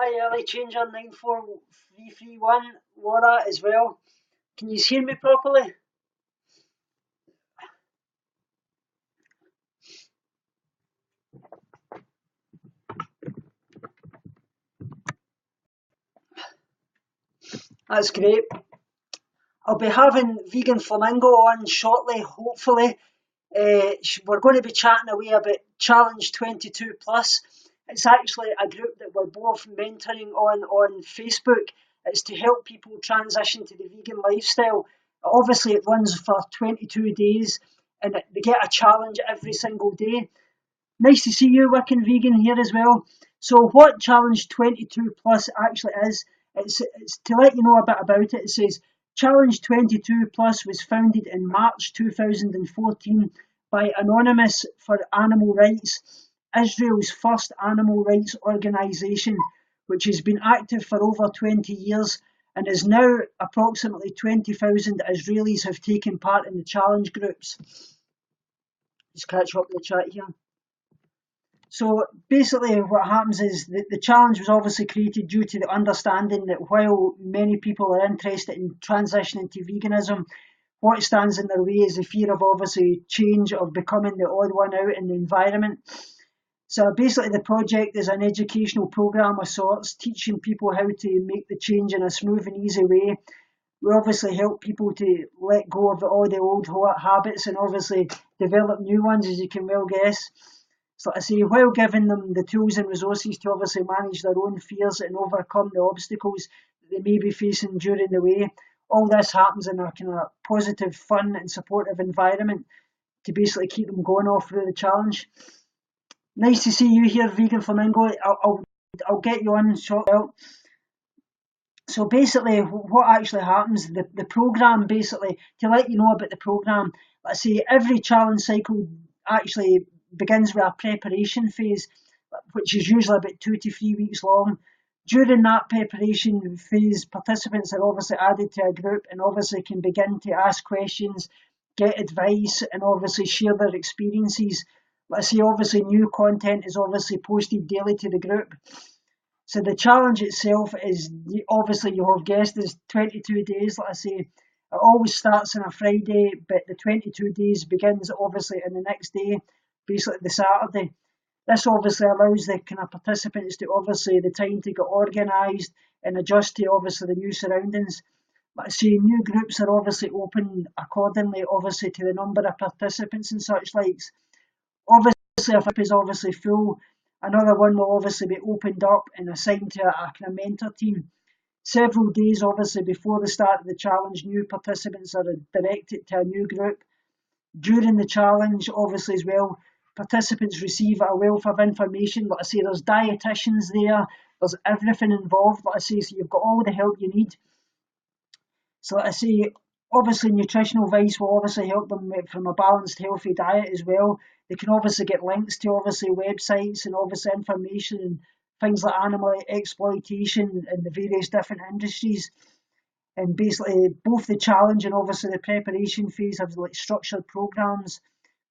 Hi, early changer 94331, Laura as well. Can you hear me properly? That's great. I'll be having Vegan Flamingo on shortly, hopefully. We're going to be chatting away about Challenge 22 Plus. It's actually a group that we're both mentoring on Facebook. It's to help people transition to the vegan lifestyle. Obviously, it runs for 22 days and they get a challenge every single day. Nice to see you working vegan here as well. So what Challenge 22 Plus actually is, it's to let you know a bit about it. It says Challenge 22 Plus was founded in March 2014 by Anonymous for Animal Rights, Israel's first animal rights organisation, which has been active for over 20 years and is now approximately 20,000 Israelis have taken part in the challenge groups. Just catch up with the chat here. So basically what happens is that the challenge was obviously created due to the understanding that while many people are interested in transitioning to veganism, what stands in their way is the fear of obviously change, of becoming the odd one out in the environment. So basically the project is an educational program of sorts, teaching people how to make the change in a smooth and easy way. We obviously help people to let go of all the old habits and obviously develop new ones, as you can well guess. So I say, while giving them the tools and resources to obviously manage their own fears and overcome the obstacles that they may be facing during the way. All this happens in a kind of positive, fun and supportive environment to basically keep them going all through the challenge. Nice to see you here, Vegan Flamingo. I'll get you on shortly. So basically what actually happens, the programme, basically, to let you know about the programme, let's say every challenge cycle actually begins with a preparation phase, which is usually about 2 to 3 weeks long. During that preparation phase, participants are obviously added to a group and obviously can begin to ask questions, get advice, and obviously share their experiences. Let's say obviously new content is obviously posted daily to the group. So the challenge itself is, obviously you have guessed, is 22 days. Like I say, it always starts on a Friday, but the 22 days begins obviously on the next day, basically the Saturday. This obviously allows the kind of participants to obviously the time to get organised and adjust to obviously the new surroundings. Like I say, new groups are obviously open accordingly, obviously to the number of participants and such likes. Obviously, if a group is obviously full, another one will obviously be opened up and assigned to a kind of mentor team. Several days obviously before the start of the challenge, new participants are directed to a new group. During the challenge, obviously as well, participants receive a wealth of information. Like I say, there's dietitians there, there's everything involved. Like I say, so you've got all the help you need. So like I say, obviously nutritional advice will obviously help them from a balanced, healthy diet as well. They can obviously get links to obviously websites and obviously information and things like animal exploitation and the various different industries. And basically both the challenge and obviously the preparation phase have like structured programs.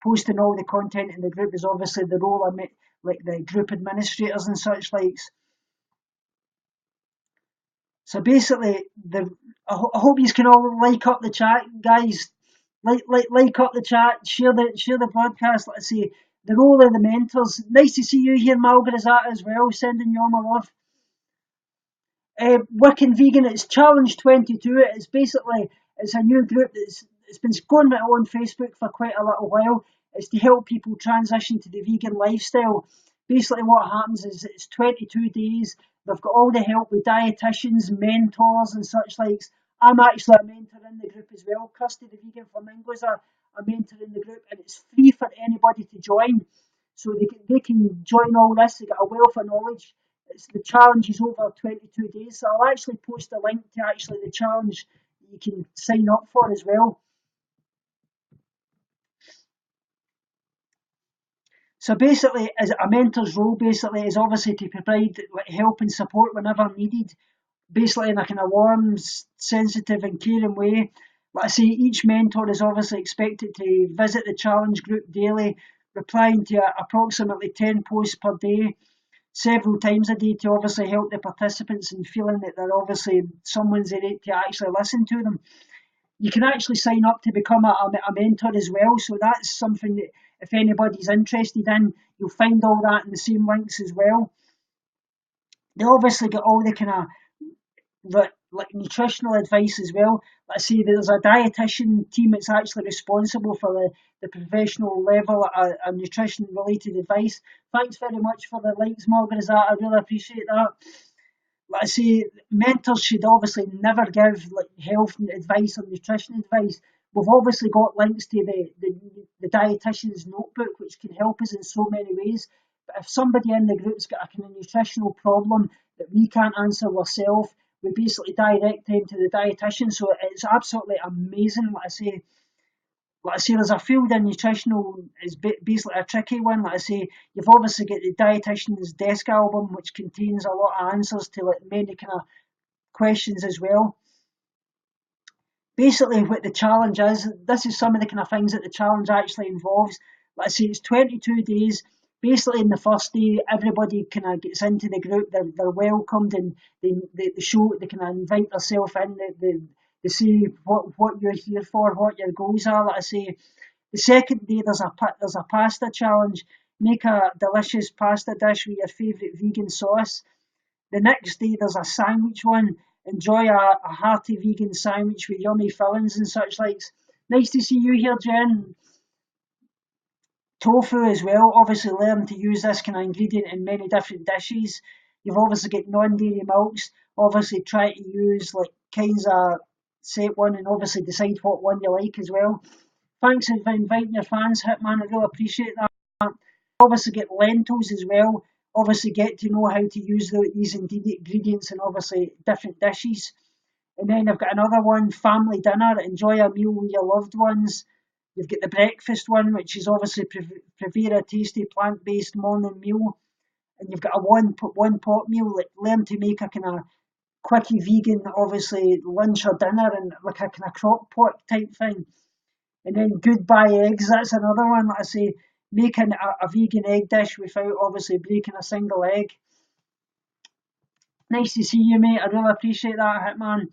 Posting all the content in the group is obviously the role of like the group administrators and such likes. So basically, I hope you can all like up the chat, guys. Like up the chat, share the broadcast. Let's see the role of the mentors. Nice to see you here, Malgarazat, as well. Sending you all my love. Working Vegan, it's Challenge 22. It's a new group it's been going on Facebook for quite a little while. It's to help people transition to the vegan lifestyle. Basically what happens is it's 22 days. They've got all the help with dietitians, mentors and such likes. I'm actually a mentor in the group as well. Kirsty the Vegan Flamingos are a mentor in the group, and it's free for anybody to join. So they can join all this. They get a wealth of knowledge. The challenge is over 22 days. So I'll actually post a link to actually the challenge you can sign up for as well. So basically, as a mentor's role, basically is obviously to provide help and support whenever needed, basically in a kind of warm, sensitive and caring way. Like I say, each mentor is obviously expected to visit the challenge group daily, replying to approximately 10 posts per day. several times a day to obviously help the participants in feeling that they're obviously someone's there to actually listen to them. You can actually sign up to become a mentor as well, so that's something that if anybody's interested in, you'll find all that in the same links as well. They obviously get all the kind of like nutritional advice as well. Let's say there's a dietitian team that's actually responsible for the professional level of nutrition related advice. Thanks very much for the likes, Margaret. I really appreciate that. Like I say, mentors should obviously never give like health advice or nutrition advice. We've obviously got links to the dietitian's notebook, which can help us in so many ways. But if somebody in the group's got a kind of nutritional problem that we can't answer ourselves, we basically direct them to the dietitian. So it's absolutely amazing. Like I say, there's a field in nutritional is basically a tricky one. Like I say, you've obviously got the dietitian's desk album, which contains a lot of answers to like many kind of questions as well. Basically, what the challenge is, this is some of the kind of things that the challenge actually involves. Like I say, it's 22 days. Basically, in the first day, everybody kind of gets into the group. They're welcomed and they show they can invite themselves in. They say what you're here for, what your goals are. Like I say, the second day there's a pasta challenge. Make a delicious pasta dish with your favourite vegan sauce. The next day there's a sandwich one. Enjoy a hearty vegan sandwich with yummy fillings and such likes. Nice to see you here, Jen. Tofu as well. Obviously learn to use this kind of ingredient in many different dishes. You've obviously got non-dairy milks. Obviously try to use like kinds of set one and obviously decide what one you like as well. Thanks for inviting your fans, Hitman. I really appreciate that. Obviously get lentils as well. Obviously get to know how to use these ingredients in obviously different dishes. And then I've got another one, family dinner. Enjoy a meal with your loved ones. You've got the breakfast one, which is obviously prepare a tasty plant-based morning meal. And you've got a one pot meal, like learn to make a kind of quickie vegan, obviously lunch or dinner, and like a kind of crock pot type thing. And then goodbye eggs, that's another one. Like I say, making a vegan egg dish without obviously breaking a single egg. Nice to see you, mate. I really appreciate that, Hitman.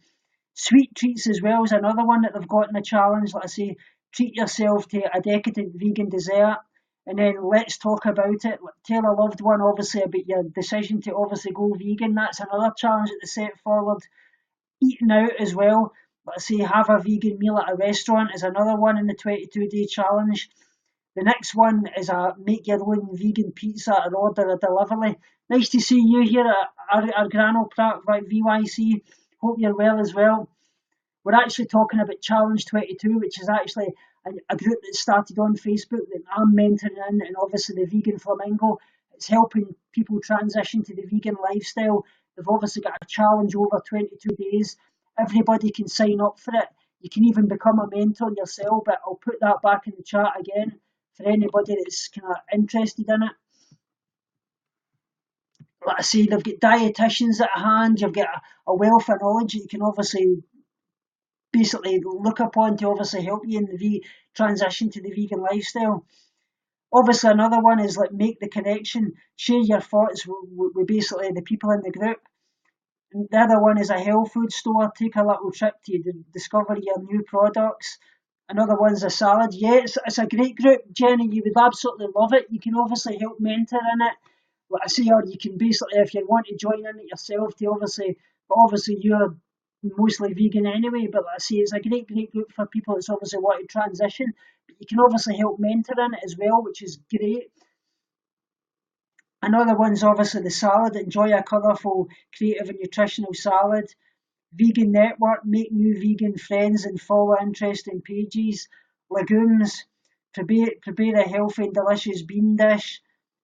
Sweet treats as well is another one that they've got in the challenge. Like I say, treat yourself to a decadent vegan dessert. And then let's talk about it. Tell a loved one obviously about your decision to obviously go vegan. That's another challenge that they set forward. Eating out as well. Let's say have a vegan meal at a restaurant is another one in the 22-day challenge. The next one is a make your own vegan pizza or order a delivery. Nice to see you here at our Grano Pratt VYC. Hope you're well as well. We're actually talking about Challenge 22, which is actually a group that started on Facebook that I'm mentoring in, and obviously the Vegan Flamingo. It's helping people transition to the vegan lifestyle. They've obviously got a challenge over 22 days. Everybody can sign up for it. You can even become a mentor yourself, but I'll put that back in the chat again for anybody that's kind of interested in it. Like I say, they've got dietitians at hand. You've got a wealth of knowledge that you can obviously basically look upon to obviously help you in the transition to the vegan lifestyle. Obviously, another one is like make the connection, share your thoughts with basically the people in the group. And the other one is a health food store, take a little trip to discover your new products. Another one's a salad. Yeah, it's a great group, Jenny. You would absolutely love it. You can obviously help mentor in it. Like I say, or you can basically, if you want to join in it yourself, to obviously you're mostly vegan anyway, but like I say, it's a great group for people that's obviously want to transition. But you can obviously help mentor in it as well, which is great. Another one's obviously the salad. Enjoy a colourful, creative and nutritional salad. Vegan network, make new vegan friends and follow interesting pages. Legumes, prepare a healthy and delicious bean dish.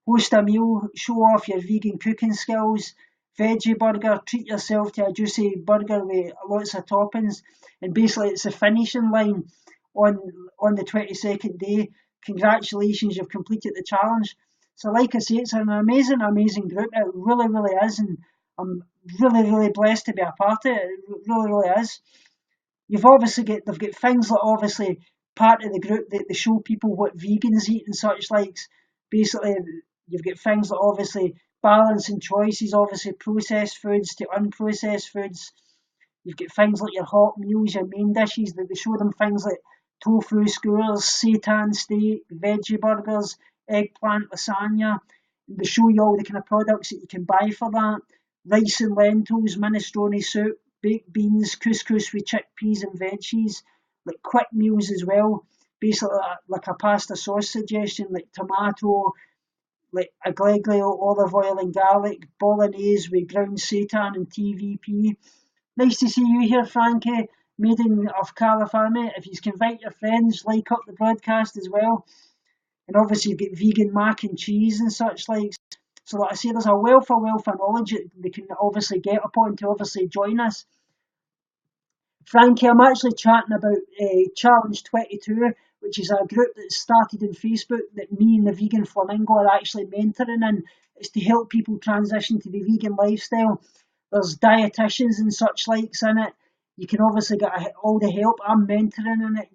Host a meal, show off your vegan cooking skills. Veggie burger, treat yourself to a juicy burger with lots of toppings. And basically it's the finishing line on the 22nd day. Congratulations, you've completed the challenge. So like I say, it's an amazing group. It really is, and I'm really blessed to be a part of it. It really is. They've got things like obviously part of the group that they show people what vegans eat and such likes. Basically, you've got things like obviously balancing choices, obviously processed foods to unprocessed foods. You've got things like your hot meals, your main dishes. They show them things like tofu skewers, seitan steak, veggie burgers, eggplant lasagna. They show you all the kind of products that you can buy for that. Rice and lentils, minestrone soup, baked beans, couscous with chickpeas and veggies. Like quick meals as well. Basically like a pasta sauce suggestion, like tomato, like aglio, olive oil and garlic, bolognese with ground seitan and TVP. Nice to see you here, Frankie, maiden of California. If you can invite your friends, like up the broadcast as well. And obviously you've got vegan mac and cheese and such like. So like I say, there's a wealth of knowledge that they can obviously get upon to obviously join us. Frankie, I'm actually chatting about Challenge 22, which is a group that started on Facebook that me and the Vegan Flamingo are actually mentoring in. It's to help people transition to the vegan lifestyle. There's dietitians and such likes in it. You can obviously get all the help. I'm mentoring in it.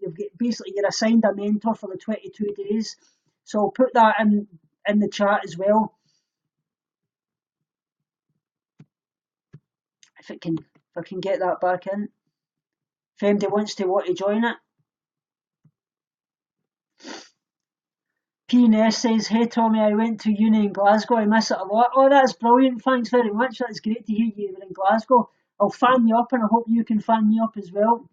You're assigned a mentor for the 22 days. So I'll put that in the chat as well. If I can get that back in. If anybody wants to join it. P&S says, hey Tommy, I went to uni in Glasgow, I miss it a lot. Oh, that's brilliant, thanks very much, that's great to hear you were in Glasgow. I'll fan you up and I hope you can fan me up as well.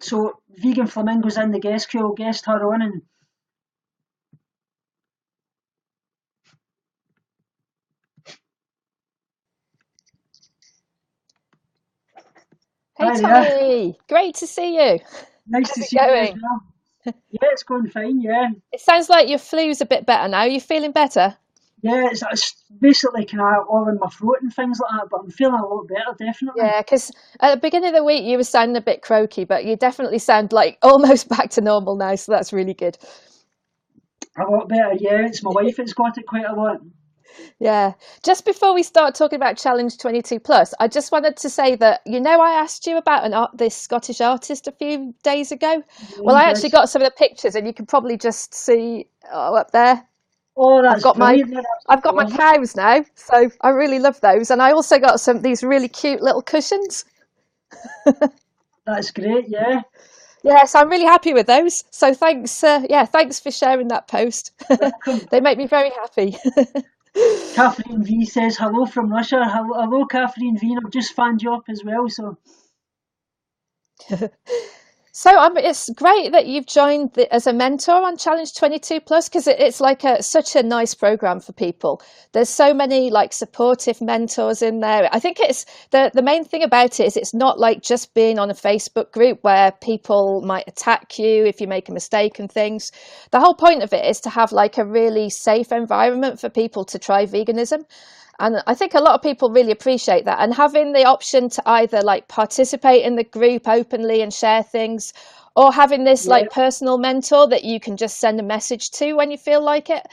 So, Vegan Flamingo's in the guest queue, I'll guest her on and Hey hi Tommy, there. great to see you. Nice How's to it see you as going? well. Yeah, it's going fine, yeah. It sounds like your flu's a bit better now. You feeling better? Yeah, it's basically kind of all in my throat and things like that, but I'm feeling a lot better, definitely. Yeah, because at the beginning of the week you were sounding a bit croaky, but you definitely sound like almost back to normal now, so that's really good. A lot better, yeah. It's my wife that's got it quite a lot. Yeah. Just before we start talking about Challenge 22 Plus, I just wanted to say that, I asked you about this Scottish artist a few days ago. Yeah, Well, you I did. actually got some of the pictures and you can probably just see up there. Oh, I've that's got my brilliant. I've got my Lovely. cows now, so I really love those. And I also got these really cute little cushions. That's great, yeah. Yes, I'm really happy with those. So thanks, thanks for sharing that post. Welcome. They make me very happy. Catherine V says hello from Russia. Hello, Catherine V. I've just fanned you up as well. So So it's great that you've joined as a mentor on Challenge 22 Plus because it's like such a nice program for people. There's so many like supportive mentors in there. I think it's the main thing about it is it's not like just being on a Facebook group where people might attack you if you make a mistake and things. The whole point of it is to have like a really safe environment for people to try veganism. And I think a lot of people really appreciate that. And having the option to either like participate in the group openly and share things, or having this yeah, like personal mentor that you can just send a message to when you feel like it.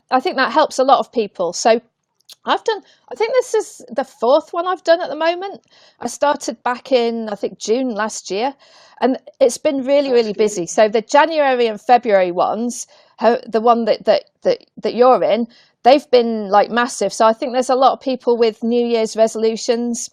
I think that helps a lot of people. So I think this is the fourth one I've done at the moment. I started back in, I think, June last year, and it's been really, that's really great. busy. So the January and February ones, the one that you're in, they've been like massive. So I think there's a lot of people with New Year's resolutions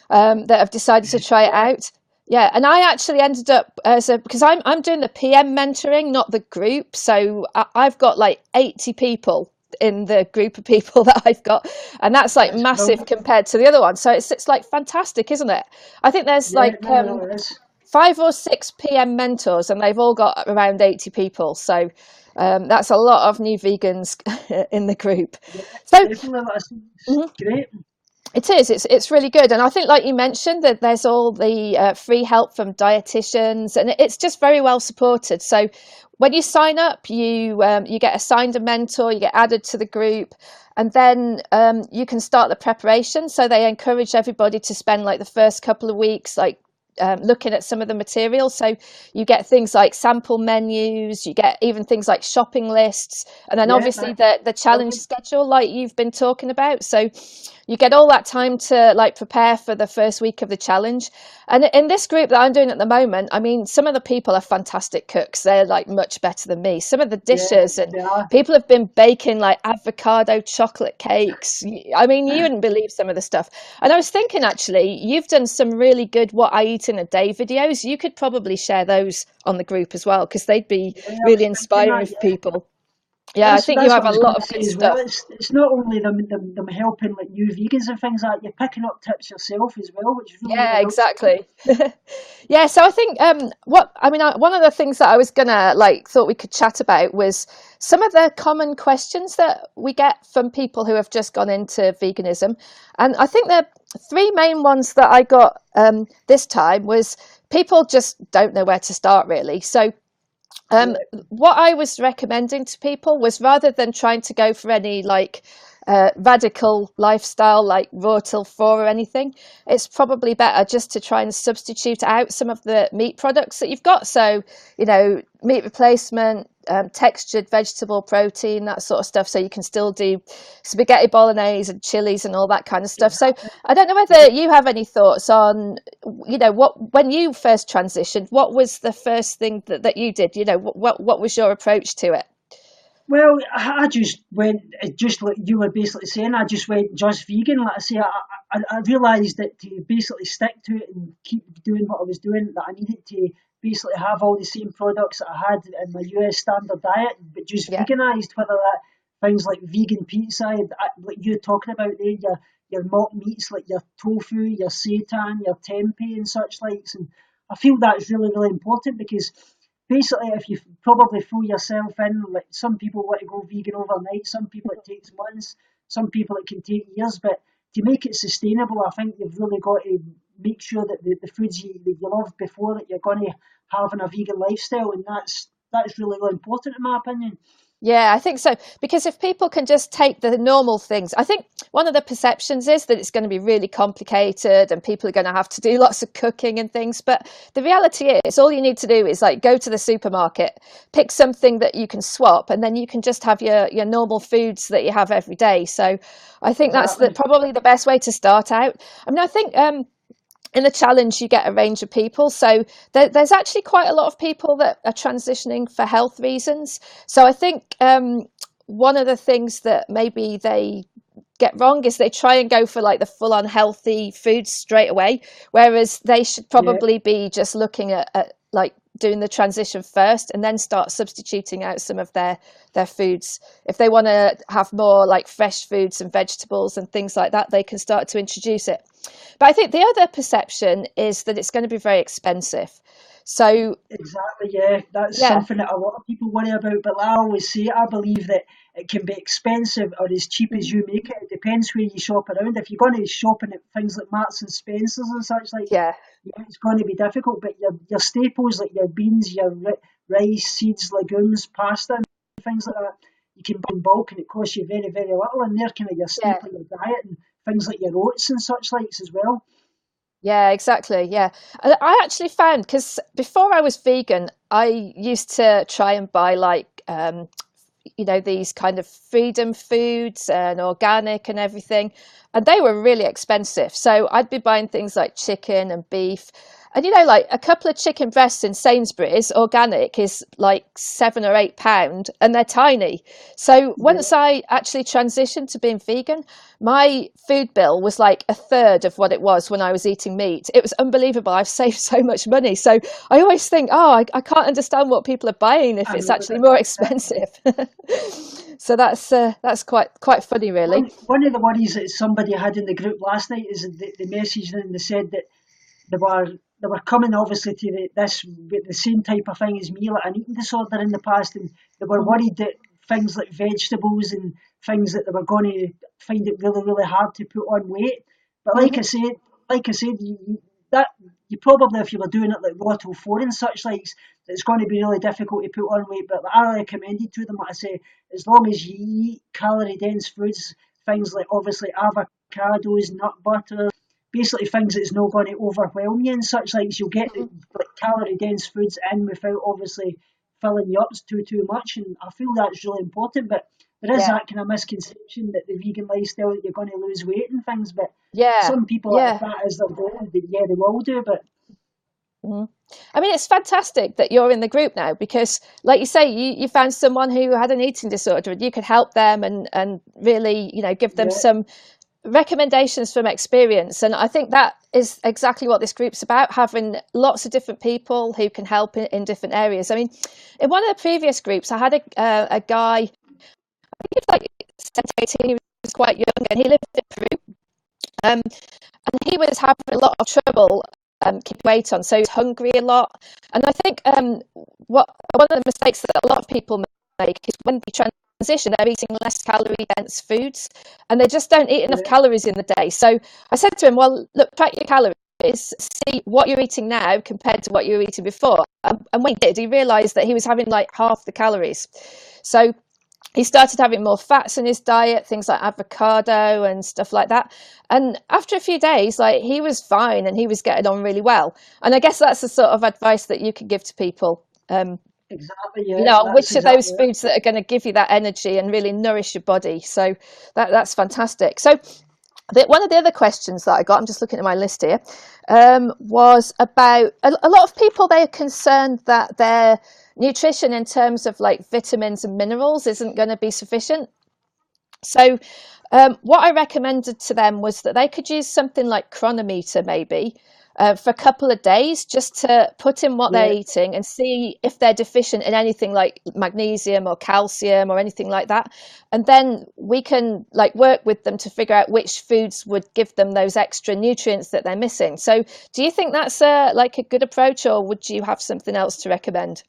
that have decided to try it Yeah, out. Yeah, and I actually ended up because I'm doing the PM mentoring, not the group. So I've got like 80 people in the group of people that I've got, and that's like that's massive brilliant. compared to the other one. So it's like fantastic, isn't it? I think there's Yeah, like no, no, it is. 5 or 6 PM mentors, and they've all got around 80 people. So that's a lot of new vegans in the group. Yeah, So definitely. That's mhm. great. It is. It's really good, and I think, like you mentioned, that there's all the free help from dietitians, and it's just very well supported. So, when you sign up, you get assigned a mentor, you get added to the group, and then you can start the preparation. So they encourage everybody to spend like the first couple of weeks like looking at some of the material. So you get things like sample menus, you get even things like shopping lists, and then Yeah, obviously that's the challenge brilliant. schedule, like you've been talking about. So you get all that time to like prepare for the first week of the challenge. And in this group that I'm doing at the moment, I mean, some of the people are fantastic cooks. They're like much better than me. Some of the Yeah, dishes, and they are. people have been baking like avocado chocolate cakes. I mean, you wouldn't believe some of the stuff. And I was thinking, actually, you've done some really good "What I Eat in a Day" videos. You could probably share those on the group as well, because they'd be Yeah, I really was thinking inspiring that. for Yeah, people. Yeah, I think you that's what have I a was going lot to of say good as well. stuff. It's not only them helping like new vegans and things like that. You're picking up tips yourself as well, which really Yeah, really helps. exactly. Yeah, so I think one of the things that I was gonna like thought we could chat about was some of the common questions that we get from people who have just gone into veganism, and I think the three main ones that I got this time was people just don't know where to start really. So Yeah, what I was recommending to people was, rather than trying to go for any like radical lifestyle like raw till four or anything, it's probably better just to try and substitute out some of the meat products that you've got. So, you know, meat replacement, textured vegetable protein, that sort of stuff. So you can still do spaghetti bolognese and chilies and all that kind of stuff. So exactly. I don't know Yeah. whether you have any thoughts on, you know, what, when you first transitioned, what was the first thing that you did? You know, what was your approach to it? Well, I just went, just like you were basically saying, I just went just vegan. Like I say, I realised that to basically stick to it and keep doing what I was doing, that I needed to basically have all the same products that I had in my US standard diet, but just Yeah. veganised, whether that things like vegan pizza, like you're talking about there, your mock meats like your tofu, your seitan, your tempeh and such likes. And I feel that's really, really important because basically, if you probably throw yourself in, like some people want to go vegan overnight, some people it takes months, some people it can take years. But to make it sustainable, I think you've really got to make sure that the foods that you loved before that you're going to have in a vegan lifestyle, and that's really, really important in my opinion. Yeah, I think so. Because if people can just take the normal things, I think one of the perceptions is that it's going to be really complicated and people are going to have to do lots of cooking and things. But the reality is, all you need to do is like go to the supermarket, pick something that you can swap, and then you can just have your normal foods that you have every day. So I think that's Exactly. probably the best way to start out. I mean, I think in the challenge you get a range of people, so there's actually quite a lot of people that are transitioning for health reasons. So I think one of the things that maybe they get wrong is they try and go for like the full on healthy foods straight away, whereas they should Yeah. probably be just looking at like doing the transition first and then start substituting out some of their foods. If they want to have more like fresh foods and vegetables and things like that, they can start to introduce it. But I think the other perception is that it's going to be very expensive. So Exactly, yeah. That's yeah, something that a lot of people worry about. But like I always say, I believe that it can be expensive or as cheap as you make it. It depends where you shop around. If you're going to be shopping at things like Marks and Spencers and such like, yeah, yeah, it's going to be difficult. But your staples like your beans, your rice, seeds, legumes, pasta, and things like that, you can buy in bulk and it costs you very, very little. And they're kind of your yeah. staple in your diet and things like your oats and such likes as well. Yeah, exactly. Yeah. I actually found, because before I was vegan, I used to try and buy like, you know, these kind of freedom foods and organic and everything. And they were really expensive. So I'd be buying things like chicken and beef. And, you know, like a couple of chicken breasts in Sainsbury's organic is like £7 or £8 and they're tiny. So Yeah, once I actually transitioned to being vegan, my food bill was like a third of what it was when I was eating meat. It was unbelievable. I've saved so much money. So I always think, oh, I can't understand what people are buying if I it's know actually that. more expensive. So that's quite funny, really. One of the worries that somebody had in the group last night is that they messaged in and they said that they were coming obviously to this with the same type of thing as me, like an eating disorder in the past, and they were Mhm. worried that things like vegetables and things that they were going to find it really, really hard to put on weight. But Mhm. like I said, that you probably, if you were doing it like raw till four and such likes, it's going to be really difficult to put on weight. But like, I recommended to them, like I say, as long as you eat calorie dense foods, things like obviously avocados, nut butter, basically things that's not going to overwhelm you and such, like, so you'll get Mhm. like calorie dense foods in without obviously filling you up too much, and I feel that's really important. But there is Yeah, that kind of misconception that the vegan lifestyle, that you're going to lose weight and things, but yeah, some people, if yeah. that is their goal, yeah, they will do. But Mhm. I mean, it's fantastic that you're in the group now because, like you say, you found someone who had an eating disorder and you could help them and really, give them yeah, some recommendations from experience. And I think that is exactly what this group's about, having lots of different people who can help in different areas. I mean, in one of the previous groups, I had a guy, he was like 17, he was quite young, and he lived in Peru. Um, and he was having a lot of trouble keeping weight on, so he was hungry a lot. And I think what one of the mistakes that a lot of people make is when they transition, they're eating less calorie dense foods, and they just don't eat enough yeah, calories in the day. So I said to him, "Well, look, track your calories. See what you're eating now compared to what you were eating before." And when he did, he realised that he was having like half the calories. So he started having more fats in his diet, things like avocado and stuff like that. And after a few days, like, he was fine and he was getting on really well. And I guess that's the sort of advice that you can give to people. exactly, yeah, that's Which are those exactly it. foods that are going to give you that energy and really nourish your body. So that's fantastic. So one of the other questions that I got, I'm just looking at my list here, was about a lot of people, they are concerned that their nutrition in terms of like vitamins and minerals isn't going to be sufficient. So what I recommended to them was that they could use something like Chronometer maybe for a couple of days, just to put in what they're Yeah, eating and see if they're deficient in anything like magnesium or calcium or anything like that. And then we can like work with them to figure out which foods would give them those extra nutrients that they're missing. So do you think that's like a good approach, or would you have something else to recommend?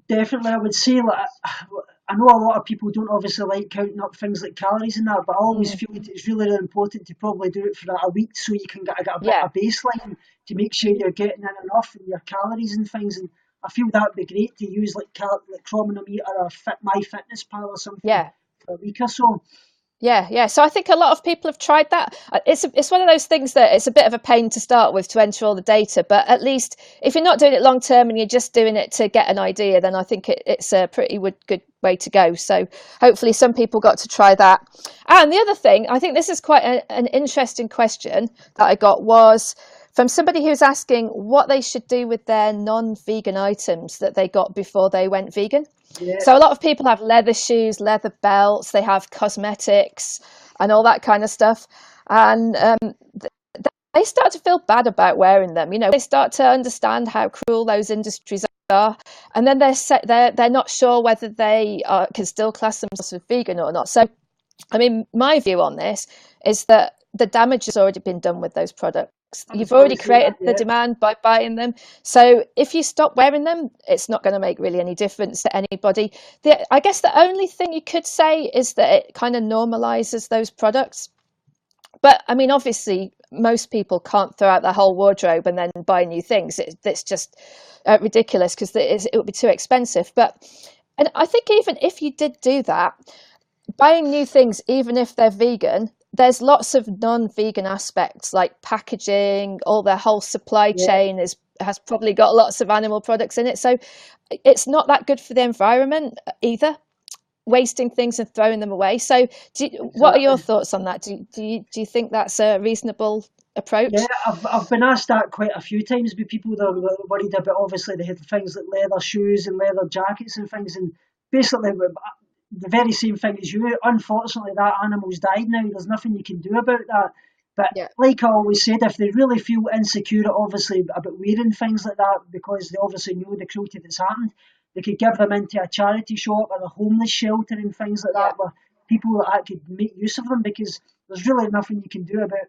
definitely. I would say, like, I know a lot of people don't obviously like counting up things like calories and that, but I always Mm, feel it's really, really important to probably do it for a week, so you can get a bit yeah. of baseline to make sure you're getting in enough in your calories and things. And I feel that'd be great to use like Chronometer or My Fitness Pal or something Yeah. for a week or so. Yeah, yeah. So I think a lot of people have tried that. It's one of those things that it's a bit of a pain to start with to enter all the data, but at least if you're not doing it long term and you're just doing it to get an idea, then I think it's a pretty good way to go. So hopefully some people got to try that. And the other thing, I think this is quite an interesting question that I got, was from somebody who's asking what they should do with their non-vegan items that they got before they went vegan. Yeah, So a lot of people have leather shoes, leather belts, they have cosmetics and all that kind of stuff. And they start to feel bad about wearing them. They start to understand how cruel those industries are, and then they're not sure whether they can still class themselves as vegan or not. So I mean, my view on this is that the damage has already been done with those products. I was You've going already to say that. created the Yeah, demand by buying them. So if you stop wearing them, it's not going to make really any difference to anybody. I guess the only thing you could say is that it kind of normalizes those products. But I mean, obviously, most people can't throw out their whole wardrobe and then buy new things. It's just ridiculous because it would be too expensive. And I think even if you did do that, buying new things, even if they're vegan, there's lots of non-vegan aspects like packaging, all their whole supply yeah. chain has probably got lots of animal products in it. So it's not that good for the environment either, wasting things and throwing them away. So what are your Exactly. thoughts on that? Do you think that's a reasonable Yeah, approach? I've been asked that quite a few times by people that are worried about. Obviously, they had things like leather shoes and leather jackets and things, and basically the very same thing as you. Unfortunately, that animal's died now. There's nothing you can do about that. But Yeah, like I always said, if they really feel insecure, obviously about wearing things like that because they obviously know the cruelty that's happened, they could give them into a charity shop or a homeless shelter and things like yeah, that, where people like that could make use of them, because there's really nothing you can do about.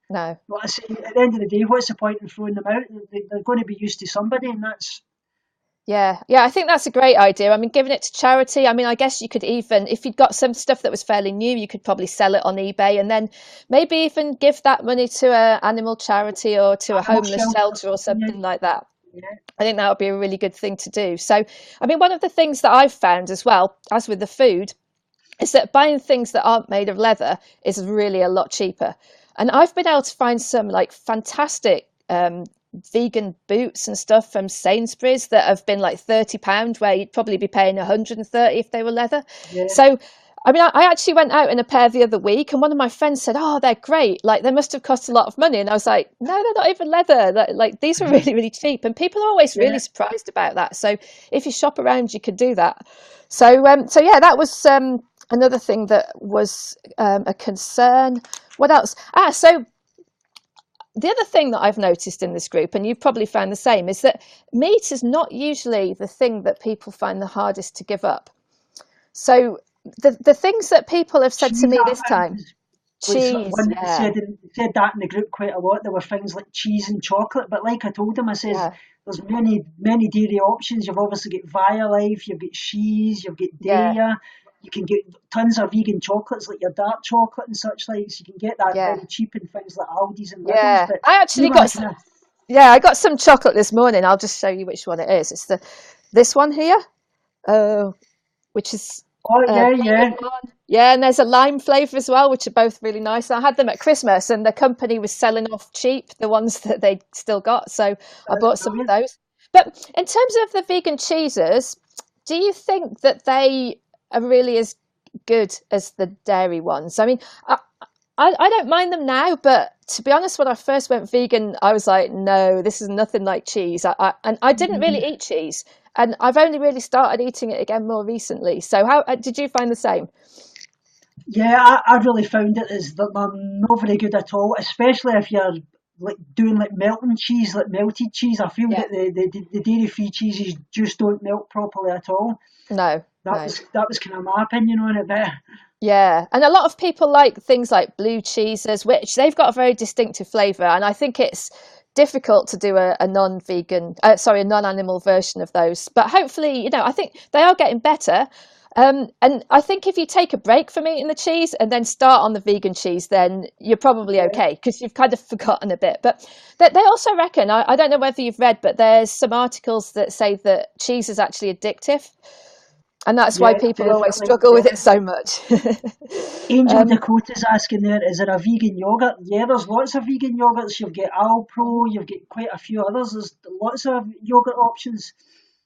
no. Like I say, at the end of the day, what's the point in throwing them out? They're going to be used to somebody, and that's Yeah, yeah, I think that's a great idea. I mean, giving it to charity, I mean, I guess you could even, if you'd got some stuff that was fairly new, you could probably sell it on eBay and then maybe even give that money to a animal charity or to a animal homeless shelter or shelter or something. something like that. Yeah, I think that would be a really good thing to do. So, I mean, one of the things that I've found as well, as with the food, is that buying things that aren't made of leather is really a lot cheaper. And I've been able to find some like fantastic vegan boots and stuff from Sainsbury's that have been like £30, where you'd probably be paying 130 if they were leather. Yeah. So I mean, I actually went out in a pair the other week, and one of my friends said, "Oh, they're great. Like, they must have cost a lot of money." And I was like, "No, they're not even leather. Like these are really, really cheap." And people are always really surprised about that. So if you shop around, you could do that. So, so yeah, that was another thing that was a concern. What else? So the other thing that I've noticed in this group, and you've probably found the same, is that meat is not usually the thing that people find the hardest to give up. So the things that people have said to me this time, cheese, one yeah, said that in the group quite a lot. There were things like cheese and chocolate, but like I told him, I says yeah, there's many dairy options. You've obviously got Violife, you've got Shees, you've got yeah, Daya. You can get tons of vegan chocolates like your dark chocolate and such like. So you can get that yeah, very cheap in things like Aldi's and Lidl's. yeah. But I you actually want got to kind of yeah, I got some chocolate this morning. I'll just show you which one it is. It's this one here, which is oh yeah. berry one. Yeah, and there's a lime flavour as well, which are both really nice. I had them at Christmas, and the company was selling off cheap the ones that they still got, so I That's bought some of brilliant. those. But in terms of the vegan cheeses, do you think that they are really as good as the dairy ones? I mean, I don't mind them now, but to be honest, when I first went vegan, I was like, no, this is nothing like cheese. And I didn't really eat cheese, and I've only really started eating it again more recently. So how did you find the same? Yeah, I really found it is that they're not very good at all, especially if you're like doing like melting cheese, like melted cheese. I feel Yeah, that the dairy free cheeses just don't melt properly at all. no, That no. was kind of my opinion on it. But Yeah, and a lot of people like things like blue cheeses, which they've got a very distinctive flavour, and I think it's difficult to do a non-vegan, sorry, a non-animal version of those. But hopefully, I think they are getting better. And I think if you take a break from eating the cheese and then start on the vegan cheese, then you're probably yeah, okay because you've kind of forgotten a bit. But they also reckon, I don't know whether you've read, but there's some articles that say that cheese is actually addictive. And that's why yeah, people always definitely. struggle with Yeah. it so much. Angel um, Dakota's asking there, is there a vegan yogurt? Yeah, there's lots of vegan yogurts. You've got Alpro, you've got quite a few others. There's lots of yogurt options.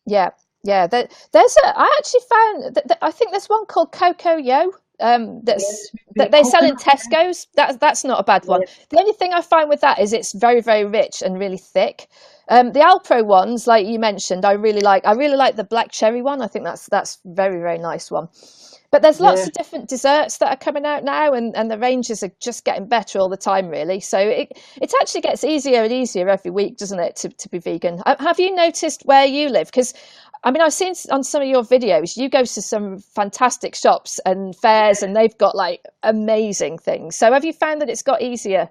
yeah, yeah. There's I actually found that I think there's one called Coco Yo. That's Yes, that with they sell in coconut. Tesco's. That's not a bad one. Yeah, The only thing I find with that is it's very, very rich and really thick. The Alpro ones, like you mentioned, I really like. I really like the black cherry one. I think that's very, very nice one. But there's lots yeah. of different desserts that are coming out now, and the ranges are just getting better all the time, really. So it actually gets easier and easier every week, doesn't it, to be vegan? Have you noticed where you live? Because I mean, I've seen on some of your videos, you go to some fantastic shops and fairs, and they've got like amazing things. So have you found that it's got easier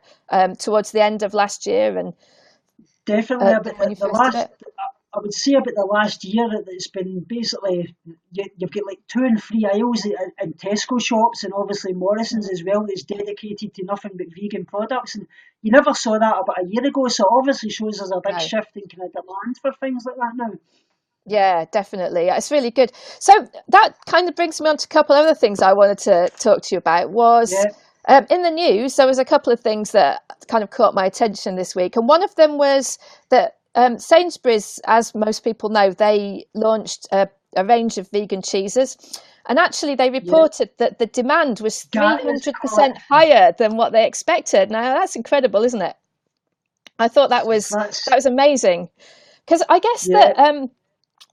towards the end of last year and Definitely than about when you the first did last. it? I would say about the last year that it's been basically you've got like 2 and 3 aisles in Tesco shops and obviously Morrison's as well that's dedicated to nothing but vegan products, and you never saw that about a year ago. So it obviously shows there's a big No. shift in kind of demand for things like that now. Yeah, definitely. It's really good. So that kind of brings me on to a couple other things I wanted to talk to you about was Yeah, in the news, there was a couple of things that kind of caught my attention this week. And one of them was that Sainsbury's, as most people know, they launched a range of vegan cheeses. And actually, they yeah. reported that the demand was Let's call it. 300% higher than what they expected. Now, that's incredible, isn't it? I thought That's that was amazing because I guess yeah, that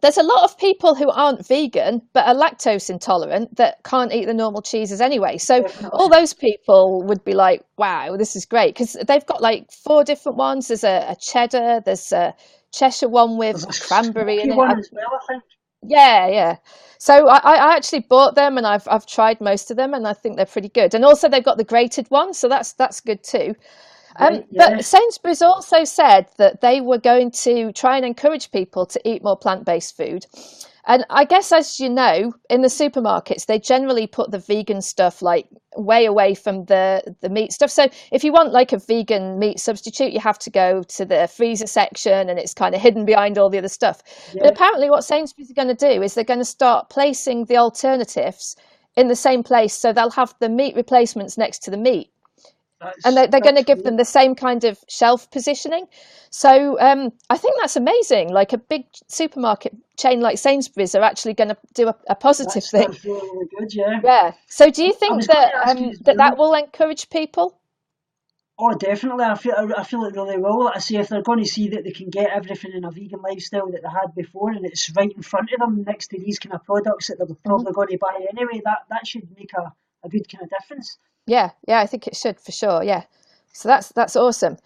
there's a lot of people who aren't vegan but are lactose intolerant that can't eat the normal cheeses anyway. So all definitely. those people would be like, wow, this is great because they've got like four different ones. There's a cheddar, there's a Cheshire one with There's a cranberry in smoky it. one as well, I think. Yeah, yeah. So I actually bought them and I've tried most of them and I think they're pretty good. And also they've got the grated one, so that's good too. Right, But yeah. Sainsbury's also said that they were going to try and encourage people to eat more plant-based food. And I guess, as you know, in the supermarkets, they generally put the vegan stuff like way away from the meat stuff. So if you want like a vegan meat substitute, you have to go to the freezer section and it's kind of hidden behind all the other stuff. But Yeah. apparently what Sainsbury's are going to do is they're going to start placing the alternatives in the same place. So they'll have the meat replacements next to the meat. And they're going to That's give them great. the same kind of shelf positioning. So I think that's amazing. Like a big supermarket chain like Sainsbury's are actually going to do a positive thing. That's really, really good. Yeah. Yeah. So do you I think was going that to ask you as that well. will encourage people? Oh, definitely. I feel it really will. Like I say, if they're going to see that they can get everything in a vegan lifestyle that they had before, and it's right in front of them next to these kind of products that they're Mhm. probably going to buy anyway, that should make a good kind of difference. Yeah, yeah, I think it should for sure. Yeah. So that's awesome.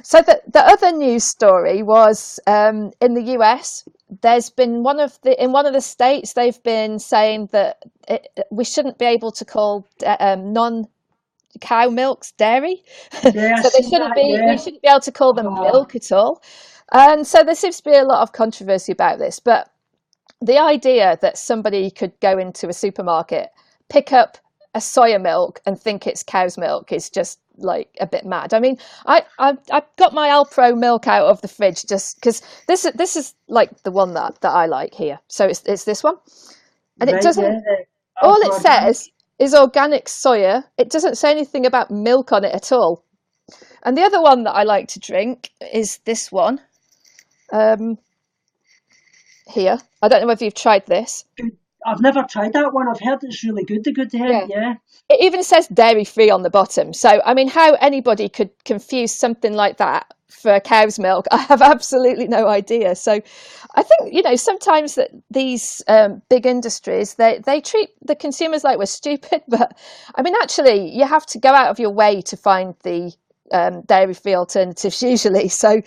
So the other news story was in the US. There's been in one of the states they've been saying that we shouldn't be able to call non cow milks dairy. Yeah, I So they see shouldn't that. be we Yeah. shouldn't be able to call them Uh, milk at all. And so there seems to be a lot of controversy about this. But the idea that somebody could go into a supermarket, pick up a soya milk and think it's cow's milk is just like a bit mad. I mean, I got my Alpro milk out of the fridge just because this is like the one that I like here. So it's this one, and it right. doesn't. Yeah. The All it Ultra organic. says is organic soya. It doesn't say anything about milk on it at all. And the other one that I like to drink is this one here. I don't know whether you've tried this. Good. I've never tried that one. I've heard it's really good. The good hemp. Yeah. Yeah. It even says dairy free on the bottom. So, I mean, how anybody could confuse something like that for cow's milk, I have absolutely no idea. So, I think, sometimes that these big industries, they treat the consumers like we're stupid. But, I mean, actually, you have to go out of your way to find the dairy free alternatives usually. So,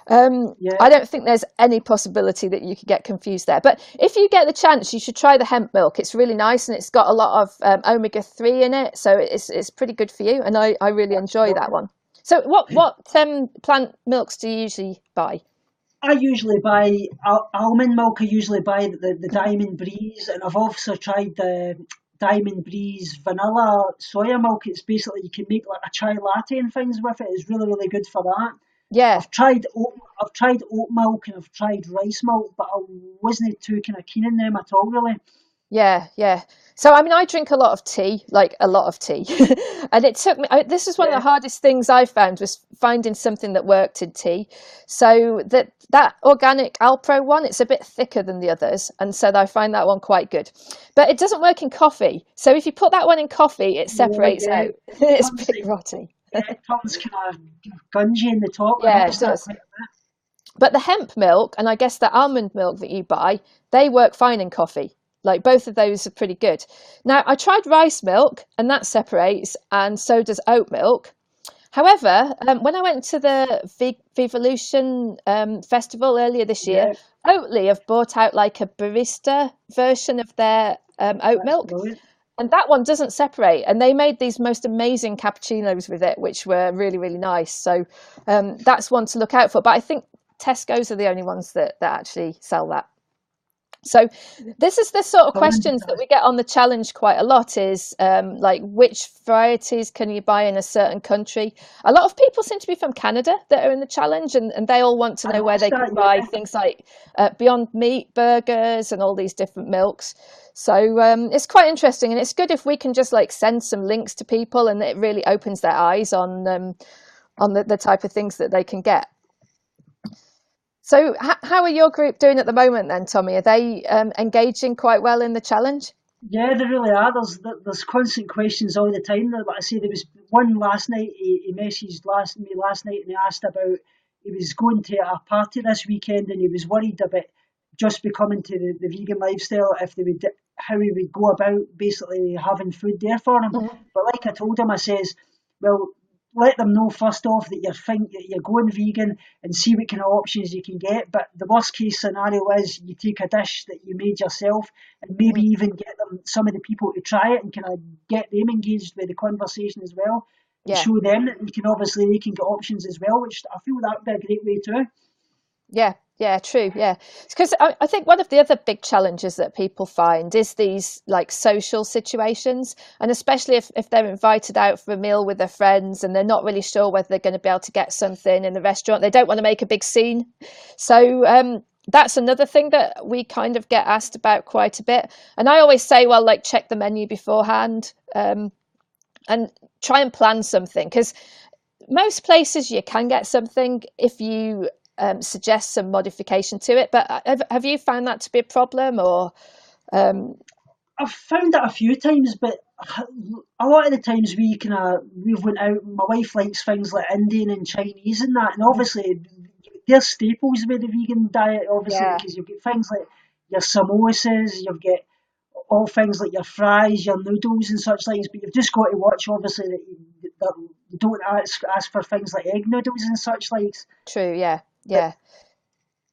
I Yeah. don't think there's any possibility that you could get confused there. But if you get the chance, you should try the hemp milk. It's really nice and it's got a lot of omega-3 in it, so it's pretty good for you. And I really That's enjoy that brilliant. one. So what plant milks do you usually buy? I usually buy almond milk. I usually buy the Mhm. Diamond Breeze, and I've also tried the Diamond Breeze vanilla soya milk. It's basically you can make like a chai latte and things with it. It's really really good for that. Yeah, I've tried oat milk and I've tried rice milk, but I wasn't too kind of keen on them at all really. yeah, yeah. So, I mean, I drink a lot of tea, like a lot of tea. And it took me, this is one of the Yeah, hardest things I found was finding something that worked in tea. So that organic Alpro one, it's a bit thicker than the others. And so I find that one quite good. But it doesn't work in coffee. So if you put that one in coffee, it yeah, separates yeah. out. It's a Turns bit grotty. it turns kind of gungy in the top. I Yeah, it noticed that does. quite a bit. But the hemp milk and I guess the almond milk that you buy, they work fine in coffee. Like both of those are pretty good. Now, I tried rice milk and that separates, and so does oat milk. However, when I went to the Vivolution festival earlier this year, Yeah, Oatly have brought out like a barista version of their oat that's milk, brilliant. and that one doesn't separate. And they made these most amazing cappuccinos with it, which were really, really nice. So that's one to look out for. But I think Tesco's are the only ones that actually sell that. So this is the sort of Brilliant. questions that we get on the challenge quite a lot is like which varieties can you buy in a certain country? A lot of people seem to be from Canada that are in the challenge and they all want to I know where noticed they that. can buy Yeah. things like Beyond Meat burgers and all these different milks. So it's quite interesting and it's good if we can just like send some links to people and it really opens their eyes on the type of things that they can get. So, how are your group doing at the moment then, Tommy? Are they engaging quite well in the challenge? Yeah, they really are. There's constant questions all the time. Like I say, there was one last night. He messaged me last night and he asked about he was going to a party this weekend and he was worried about just becoming to the vegan lifestyle if they would how he would go about basically having food there for him. Mhm. But like I told him, I says, well, let them know first off that you're going vegan and see what kind of options you can get. But the worst case scenario is you take a dish that you made yourself and maybe Mhm. even get some of the people to try it and kind of get them engaged with the conversation as well and Yeah, show them that you can obviously they can get options as well, which I feel that would be a great way too. yeah, yeah, true. Yeah, because I think one of the other big challenges that people find is these like social situations, and especially if they're invited out for a meal with their friends and they're not really sure whether they're going to be able to get something in the restaurant, they don't want to make a big scene. So that's another thing that we kind of get asked about quite a bit. And I always say, well, like check the menu beforehand. and try and plan something, because most places you can get something if you suggest some modification to it. But have you found that to be a problem, or I've found it a few times, but a lot of the times we've went out. My wife likes things like Indian and Chinese and that, and obviously they're staples with the vegan diet. Obviously, yeah, because you've got things like your samosas, you've got all things like your fries, your noodles, and such things. But you've just got to watch, obviously, that you don't ask for things like egg noodles and such likes. true, yeah, But yeah.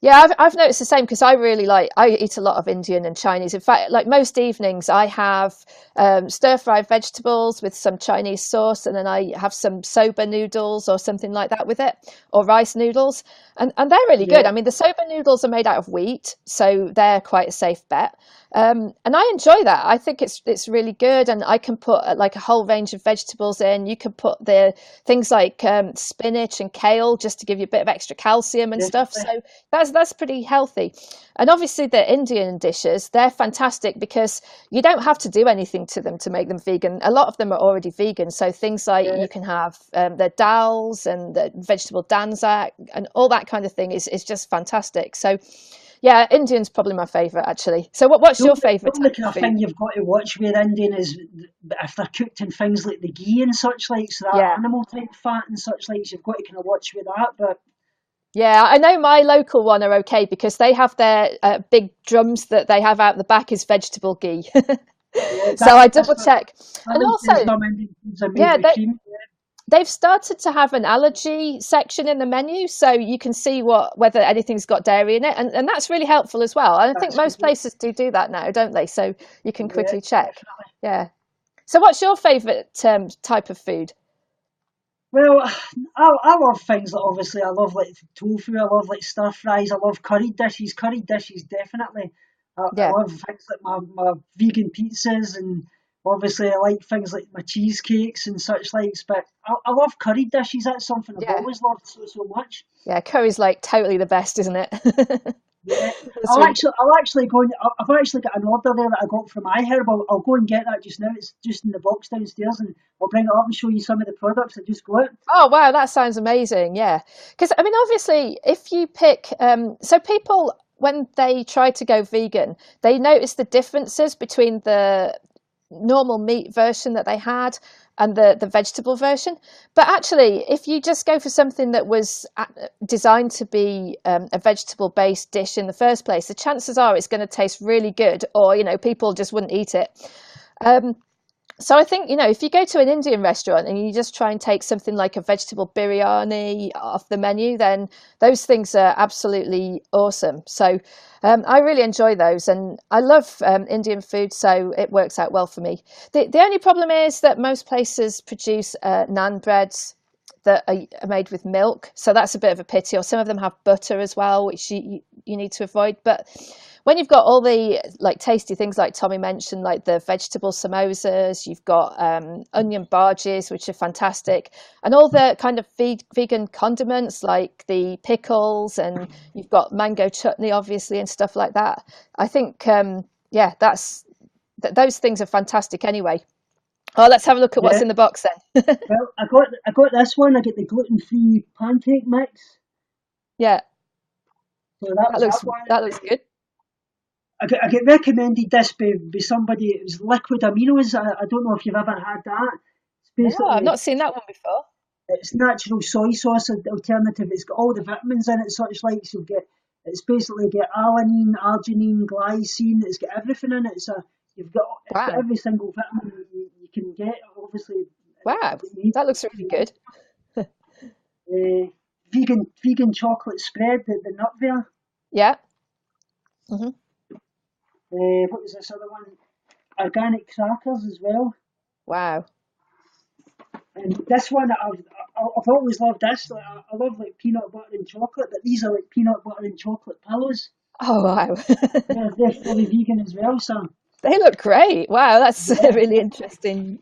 Yeah, I've noticed the same, because I really I eat a lot of Indian and Chinese. In fact, like most evenings, I have stir-fried vegetables with some Chinese sauce, and then I have some soba noodles or something like that with it, or rice noodles, and they're really good. yeah, I mean, the soba noodles are made out of wheat, so they're quite a safe bet. And I enjoy that. I think it's really good, and I can put like a whole range of vegetables in. You can put the things like spinach and kale, just to give you a bit of extra calcium and stuff. definitely. So that's pretty healthy. And obviously the Indian dishes, they're fantastic because you don't have to do anything to them to make them vegan. A lot of them are already vegan. So things like Yeah. you can have the dals and the vegetable danzak and all that kind of thing is just fantastic. So yeah, Indian's probably my favorite actually. So what's your The favorite only type kind of of food? thing you've got to watch with Indian is if they're cooked in things like the ghee and such like, so that Yeah. animal type fat and such like, you've got to kind of watch with that. But Yeah, I know my local one are okay because they have their big drums that they have out the back is vegetable ghee. yeah, So I that's double what check. I And like. There's also, some Indian foods are made yeah, with cream. they've started to have an allergy section in the menu, so you can see whether anything's got dairy in it, and that's really helpful as well. And I think That's most great. places do that now, don't they? So you can Yeah, quickly check. definitely. Yeah. So what's your favourite type of food? Well, I love things that obviously I love like tofu. I love like stir fries. I love curry dishes. Curry dishes definitely. I Yeah, love things like my vegan pizzas, and obviously I like things like my cheesecakes and such likes. But I love curry dishes. That's something I've yeah, always loved so much. yeah. Curry's like totally the best, isn't it? Yeah, That's really good. I'll actually go. I've actually got an order there that I got from iHerb. I'll go and get that just now. It's just in the box downstairs, and I'll bring it up and show you some of the products I just got. Oh wow, that sounds amazing. Yeah, because I mean, obviously, if you pick, so people when they try to go vegan, they notice the differences between the normal meat version that they had and the vegetable version. But actually, if you just go for something that was designed to be a vegetable based dish in the first place, the chances are it's going to taste really good, or people just wouldn't eat it. Um, so I think, if you go to an Indian restaurant and you just try and take something like a vegetable biryani off the menu, then those things are absolutely awesome. So I really enjoy those, and I love Indian food, so it works out well for me. The only problem is that most places produce naan breads that are made with milk, so that's a bit of a pity. Or some of them have butter as well, which you need to avoid. But when you've got all the like tasty things like Tommy mentioned, like the vegetable samosas, you've got onion bhajis, which are fantastic, and all the kind of vegan condiments like the pickles, and you've got mango chutney, obviously, and stuff like that. I think, yeah, those things are fantastic anyway. Oh, let's have a look at what's Yeah. in the box then. Well, I got this one. I get the gluten-free pancake mix. Yeah, So that that was that looks one. that looks good. I get recommended this by somebody. It was liquid aminos. I don't know if you've ever had that. It's No, I've basically not seen that one before. it's natural soy sauce alternative. It's got all the vitamins in it, such like so. It's basically got alanine, arginine, glycine. It's got everything in it. So it's got Wow, every single vitamin you can get. Obviously, wow, that you need. that looks really good. Vegan chocolate spread, the nut there. Yeah. Hmm. What was this other one? Organic crackers as well. Wow. And this one, I've always loved this. Like, I love like peanut butter and chocolate, but these are like peanut butter and chocolate pillows. Oh wow. They're fully vegan as well. So They look great. Wow, that's a yeah. really interesting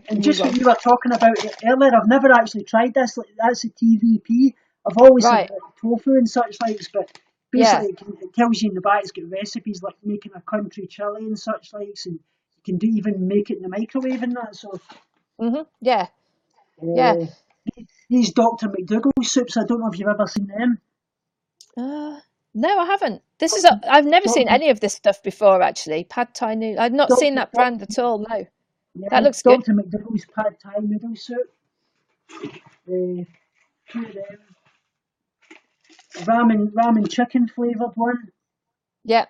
And new just what one. you were talking about it earlier, I've never actually tried this. Like that's a TVP. I've always had Right. like, tofu and such likes, but Yeah. basically it tells you in the back it's got recipes like making a country chili and such likes, and you can do even make it in the microwave and that. So Yeah, yeah. Uh, these Dr. McDougall soups, I don't know if you've ever seen them. No, I haven't. Dr. I've never seen Dr. any of this stuff before, actually. Pad Thai noodle. I've not seen Dr. that brand at all. No, that Yeah, looks good. Dr. McDougall's pad thai noodle soup. Uh, two of them. Ramen chicken flavoured one. Yeah,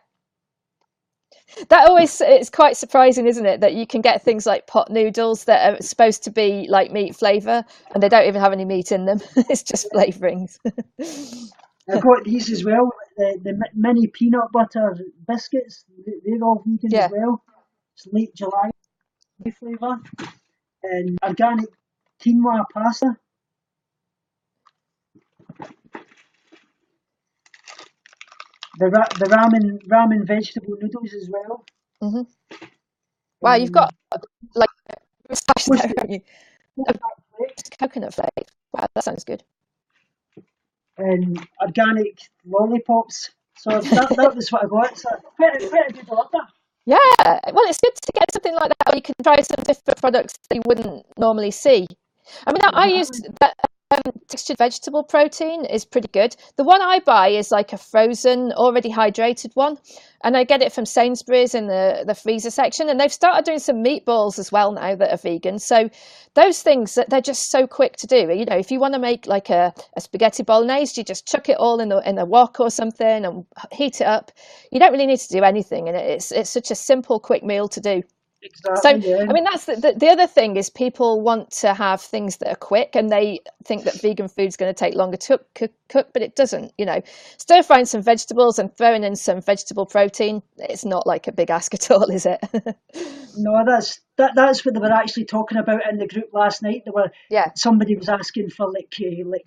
that always it's quite surprising, isn't it, that you can get things like pot noodles that are supposed to be like meat flavour, and they don't even have any meat in them. It's just flavourings. I got these as well. The mini peanut butter biscuits. They're all vegan as Yeah. well. It's late July flavour. And organic quinoa pasta. The ramen vegetable noodles as well. hmm Wow, you've got Um, like moustache what's there, the, haven't you? what's A that flakes? coconut flake. Wow, that sounds good. And organic lollipops. So that was what I got. So quite a good order. Yeah, well, it's good to get something like that where you can try some different products that you wouldn't normally see. I mean, I use Exactly. that textured vegetable protein is pretty good. The one I buy is like a frozen, already hydrated one, and I get it from Sainsbury's in the freezer section. And they've started doing some meatballs as well now that are vegan. So those things that they're just so quick to do. You know, if you want to make like a spaghetti bolognese, you just chuck it all in a wok or something and heat it up. You don't really need to do anything, and it's such a simple, quick meal to do. So, Exactly. Yeah. I mean, that's the other thing is people want to have things that are quick and they think that vegan food's going to take longer to cook, but it doesn't. You know, stir frying some vegetables and throwing in some vegetable protein, it's not like a big ask at all, is it? No, that's what they were actually talking about in the group last night. They were Yeah. Somebody was asking for like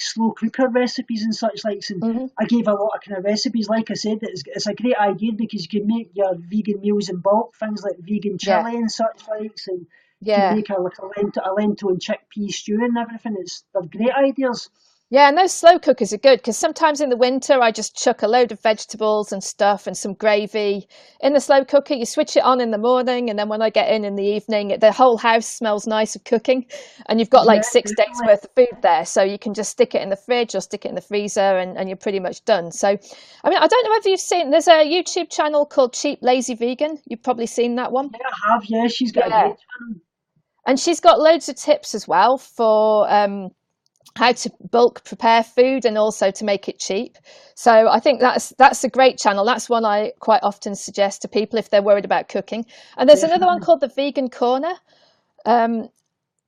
slow cooker recipes and such likes, and hmm I gave a lot of kind of recipes. Like I said, it's a great idea because you can make your vegan meals in bulk, things like vegan Yeah. chili and such likes, and you can Yeah. make a lentil and chickpea stew and everything. They're great ideas. Yeah, and those slow cookers are good because sometimes in the winter I just chuck a load of vegetables and stuff and some gravy in the slow cooker. You switch it on in the morning, and then when I get in the evening, the whole house smells nice of cooking, and you've got Yeah, like 6 days definitely. worth of food there. So you can just stick it in the fridge or stick it in the freezer, and you're pretty much done. So, I mean, I don't know if you've seen, there's a YouTube channel called Cheap Lazy Vegan. You've probably seen that one. Yeah, I have. Yeah, she's got a Yeah. great channel. And she's got loads of tips as well for how to bulk prepare food and also to make it cheap. So I think that's a great channel. That's one I quite often suggest to people if they're worried about cooking. And there's another one Definitely. called the Vegan Corner. Um,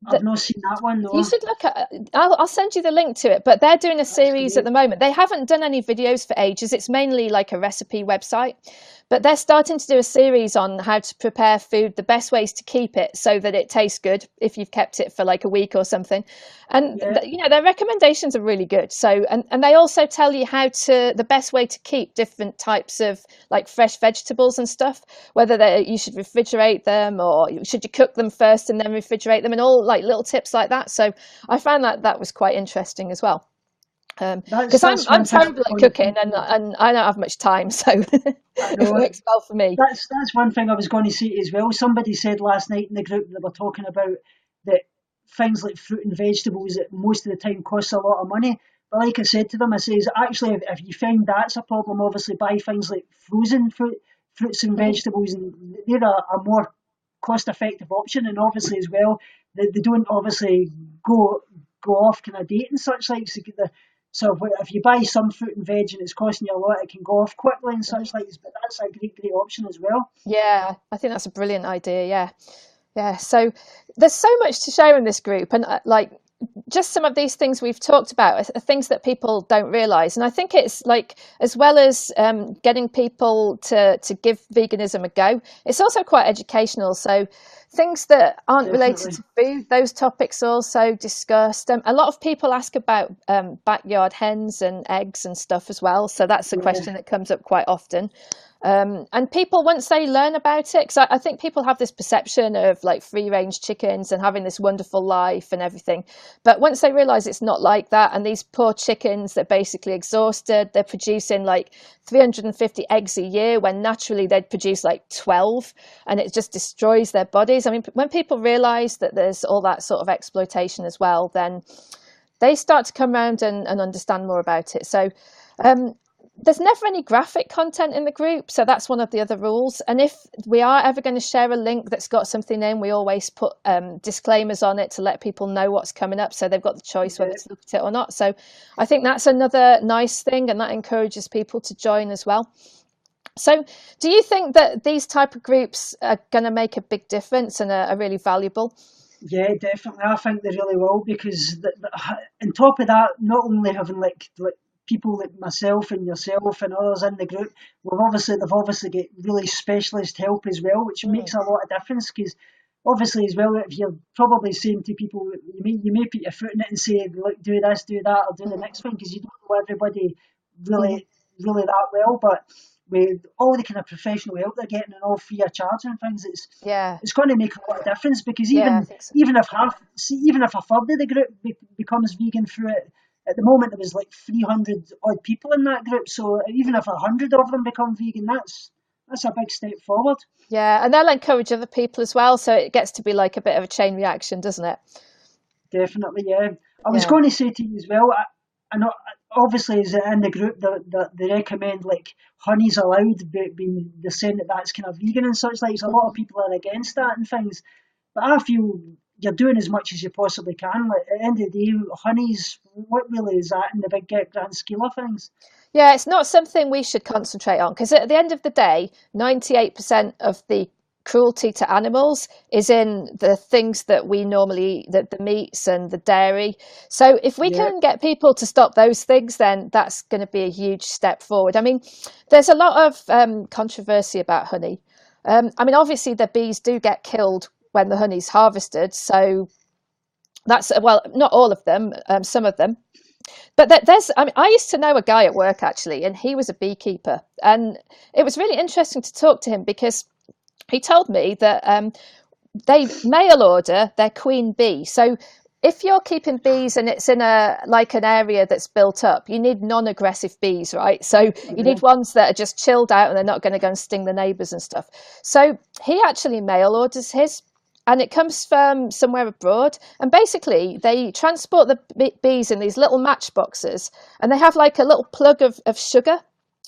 I've that not seen that one you though. should look at. I'll send you the link to it. But they're doing a That's series at great. the moment. They haven't done any videos for ages. It's mainly like a recipe website. But they're starting to do a series on how to prepare food, the best ways to keep it so that it tastes good if you've kept it for like a week or something. And Yeah. you know, their recommendations are really good. So and they also tell you the best way to keep different types of like fresh vegetables and stuff, whether you should refrigerate them or should you cook them first and then refrigerate them, and all like little tips like that. So I found that was quite interesting as well. Because That's I'm one thing I terrible was at going to cooking say to and you. and I don't have much time, so I it know works well for me. that's one thing I was going to say as well. Somebody said last night in the group that we're talking about that things like fruit and vegetables that most of the time costs a lot of money. But like I said to them, I says actually if you find that's a problem, obviously buy things like frozen fruits and hmm vegetables, and they're a more cost effective option. And obviously as well, they don't obviously go off kind of date and such like. So if you buy some fruit and veg and it's costing you a lot, it can go off quickly and hmm such like. But that's a great option as well. Yeah, I think that's a brilliant idea. Yeah, yeah. So there's so much to share in this group, and like just some of these things we've talked about are things that people don't realize. And I think it's like, as well as getting people to give veganism a go, it's also quite educational. So things that aren't related Definitely. to food, those topics are also discussed. A lot of people ask about backyard hens and eggs and stuff as well, so that's a Yeah. question that comes up quite often. And people, once they learn about it, because I think people have this perception of like free range chickens and having this wonderful life and everything. But once they realize it's not like that, and these poor chickens, they're basically exhausted, they're producing like 350 eggs a year when naturally they'd produce like 12, and it just destroys their bodies. I mean, when people realize that there's all that sort of exploitation as well, then they start to come around and understand more about it. So, there's never any graphic content in the group, so that's one of the other rules. And if we are ever going to share a link that's got something in, we always put disclaimers on it to let people know what's coming up, so they've got the choice whether to look at it or not. So I think that's another nice thing, and that encourages people to join as well. So do you think that these type of groups are going to make a big difference and are really valuable? Yeah, definitely. I think they really will, because on top of that, not only having like people like myself and yourself and others in the group, they've obviously got really specialist help as well, which makes a lot of difference. Because obviously as well, if you're probably saying to people, you may put your foot in it and say, look, do this, do that, or do the next one, because you don't know everybody really that well. But with all the kind of professional help they're getting and all free of charge and things, Yeah, it's going to make a lot of difference. Because yeah, I think so. even if a third of the group becomes vegan through it, at the moment there was like 300 odd people in that group. So even if 100 of them become vegan, that's a big step forward. Yeah, and they'll encourage other people as well, so it gets to be like a bit of a chain reaction, doesn't it? Definitely, yeah. I was Yeah. going to say to you as well, I know, obviously, as in the group, they recommend like honey's allowed, but being they're saying that that's kind of vegan and such. Like, so a lot of people are against that and things. But I feel you're doing as much as you possibly can. Like, at the end of the day, honey's, what really is that in the big grand scale of things? Yeah, it's not something we should concentrate on because at the end of the day, 98% of the cruelty to animals is in the things that we normally eat, the meats and the dairy. So if we Yeah, can get people to stop those things, then that's going to be a huge step forward. I mean, there's a lot of controversy about honey. I mean, obviously the bees do get killed when the honey's harvested, so that's well, not all of them, some of them. But I mean, I used to know a guy at work actually, and he was a beekeeper, and it was really interesting to talk to him because he told me that they mail order their queen bee. So if you're keeping bees and it's in an area that's built up, you need non-aggressive bees, right? So you yeah, need ones that are just chilled out and they're not going to go and sting the neighbors and stuff. So he actually mail orders his, and it comes from somewhere abroad. And basically, they transport the bees in these little matchboxes, and they have like a little plug of sugar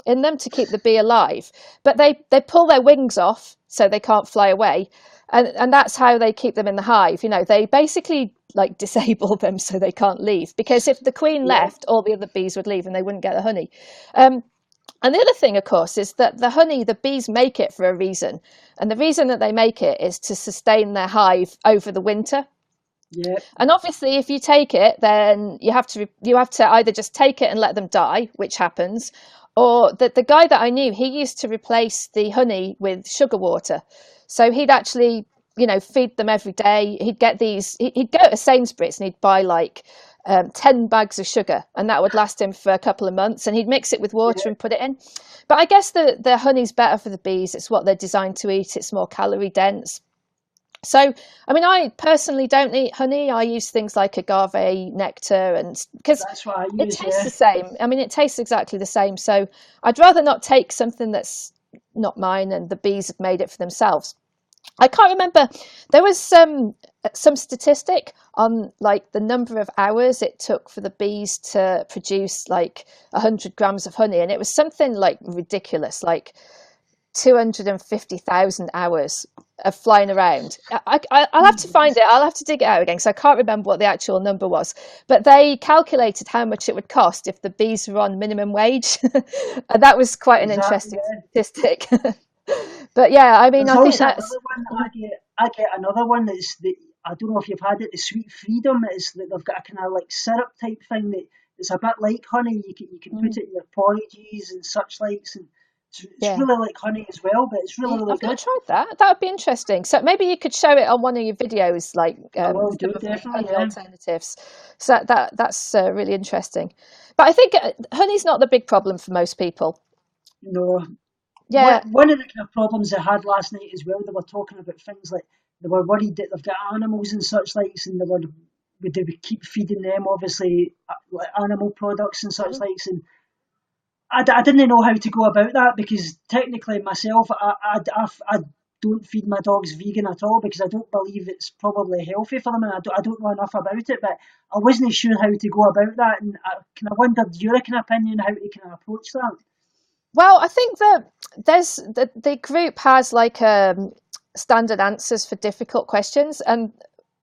in them to keep the bee alive. But they pull their wings off so they can't fly away, and that's how they keep them in the hive. You know, they basically like disable them so they can't leave, because if the queen yeah, left, all the other bees would leave and they wouldn't get the honey. And the other thing, of course, is that the honey, the bees make it for a reason. And the reason that they make it is to sustain their hive over the winter. yeah, And obviously, if you take it, then you have to either just take it and let them die, which happens, or the guy that I knew, he used to replace the honey with sugar water. So he'd actually, feed them every day. He'd get these. He'd go to Sainsbury's and he'd buy like 10 bags of sugar, and that would last him for a couple of months. And he'd mix it with water yeah. and put it in. But I guess the honey's better for the bees. It's what they're designed to eat. It's more calorie dense. So, I mean, I personally don't eat honey. I use things like agave nectar, and because That's what I it use. tastes Yeah, the same. I mean, it tastes exactly the same. So I'd rather not take something that's not mine and the bees have made it for themselves. I can't remember. There was some statistic on like the number of hours it took for the bees to produce like 100 grams of honey, and it was something like ridiculous, like 250,000 hours of flying around. I'll have to find it. I'll have to dig it out again because I can't remember what the actual number was. But they calculated how much it would cost if the bees were on minimum wage. And that was quite an exactly. interesting Yeah. statistic. But yeah, I mean, There's I think also that's. another one that I get another one that's the I don't know if you've had it, the Sweet Freedom. Is that they've got a kind of like syrup type thing that it's a bit like honey. You can put Mm, it in your porridges and such likes, and it's yeah. really like honey as well, but it's really Yeah, really I've not good. tried that. That would be interesting. So maybe you could show it on one of your videos, like I will some do of the definitely. honey Yeah. alternatives. So that's really interesting. But I think honey's not the big problem for most people. No. Yeah. one of the kind of problems they had last night as well, they were talking about things like they were worried that they've got animals and such likes, and they would keep feeding them obviously like animal products and such Mhm. likes, and I didn't know how to go about that because technically myself, I don't feed my dogs vegan at all because I don't believe it's probably healthy for them, and I don't know enough about it. But I wasn't sure how to go about that, and I kind of wondered your kind of opinion how to kind of approach that. Well, I think that there's the group has like standard answers for difficult questions, and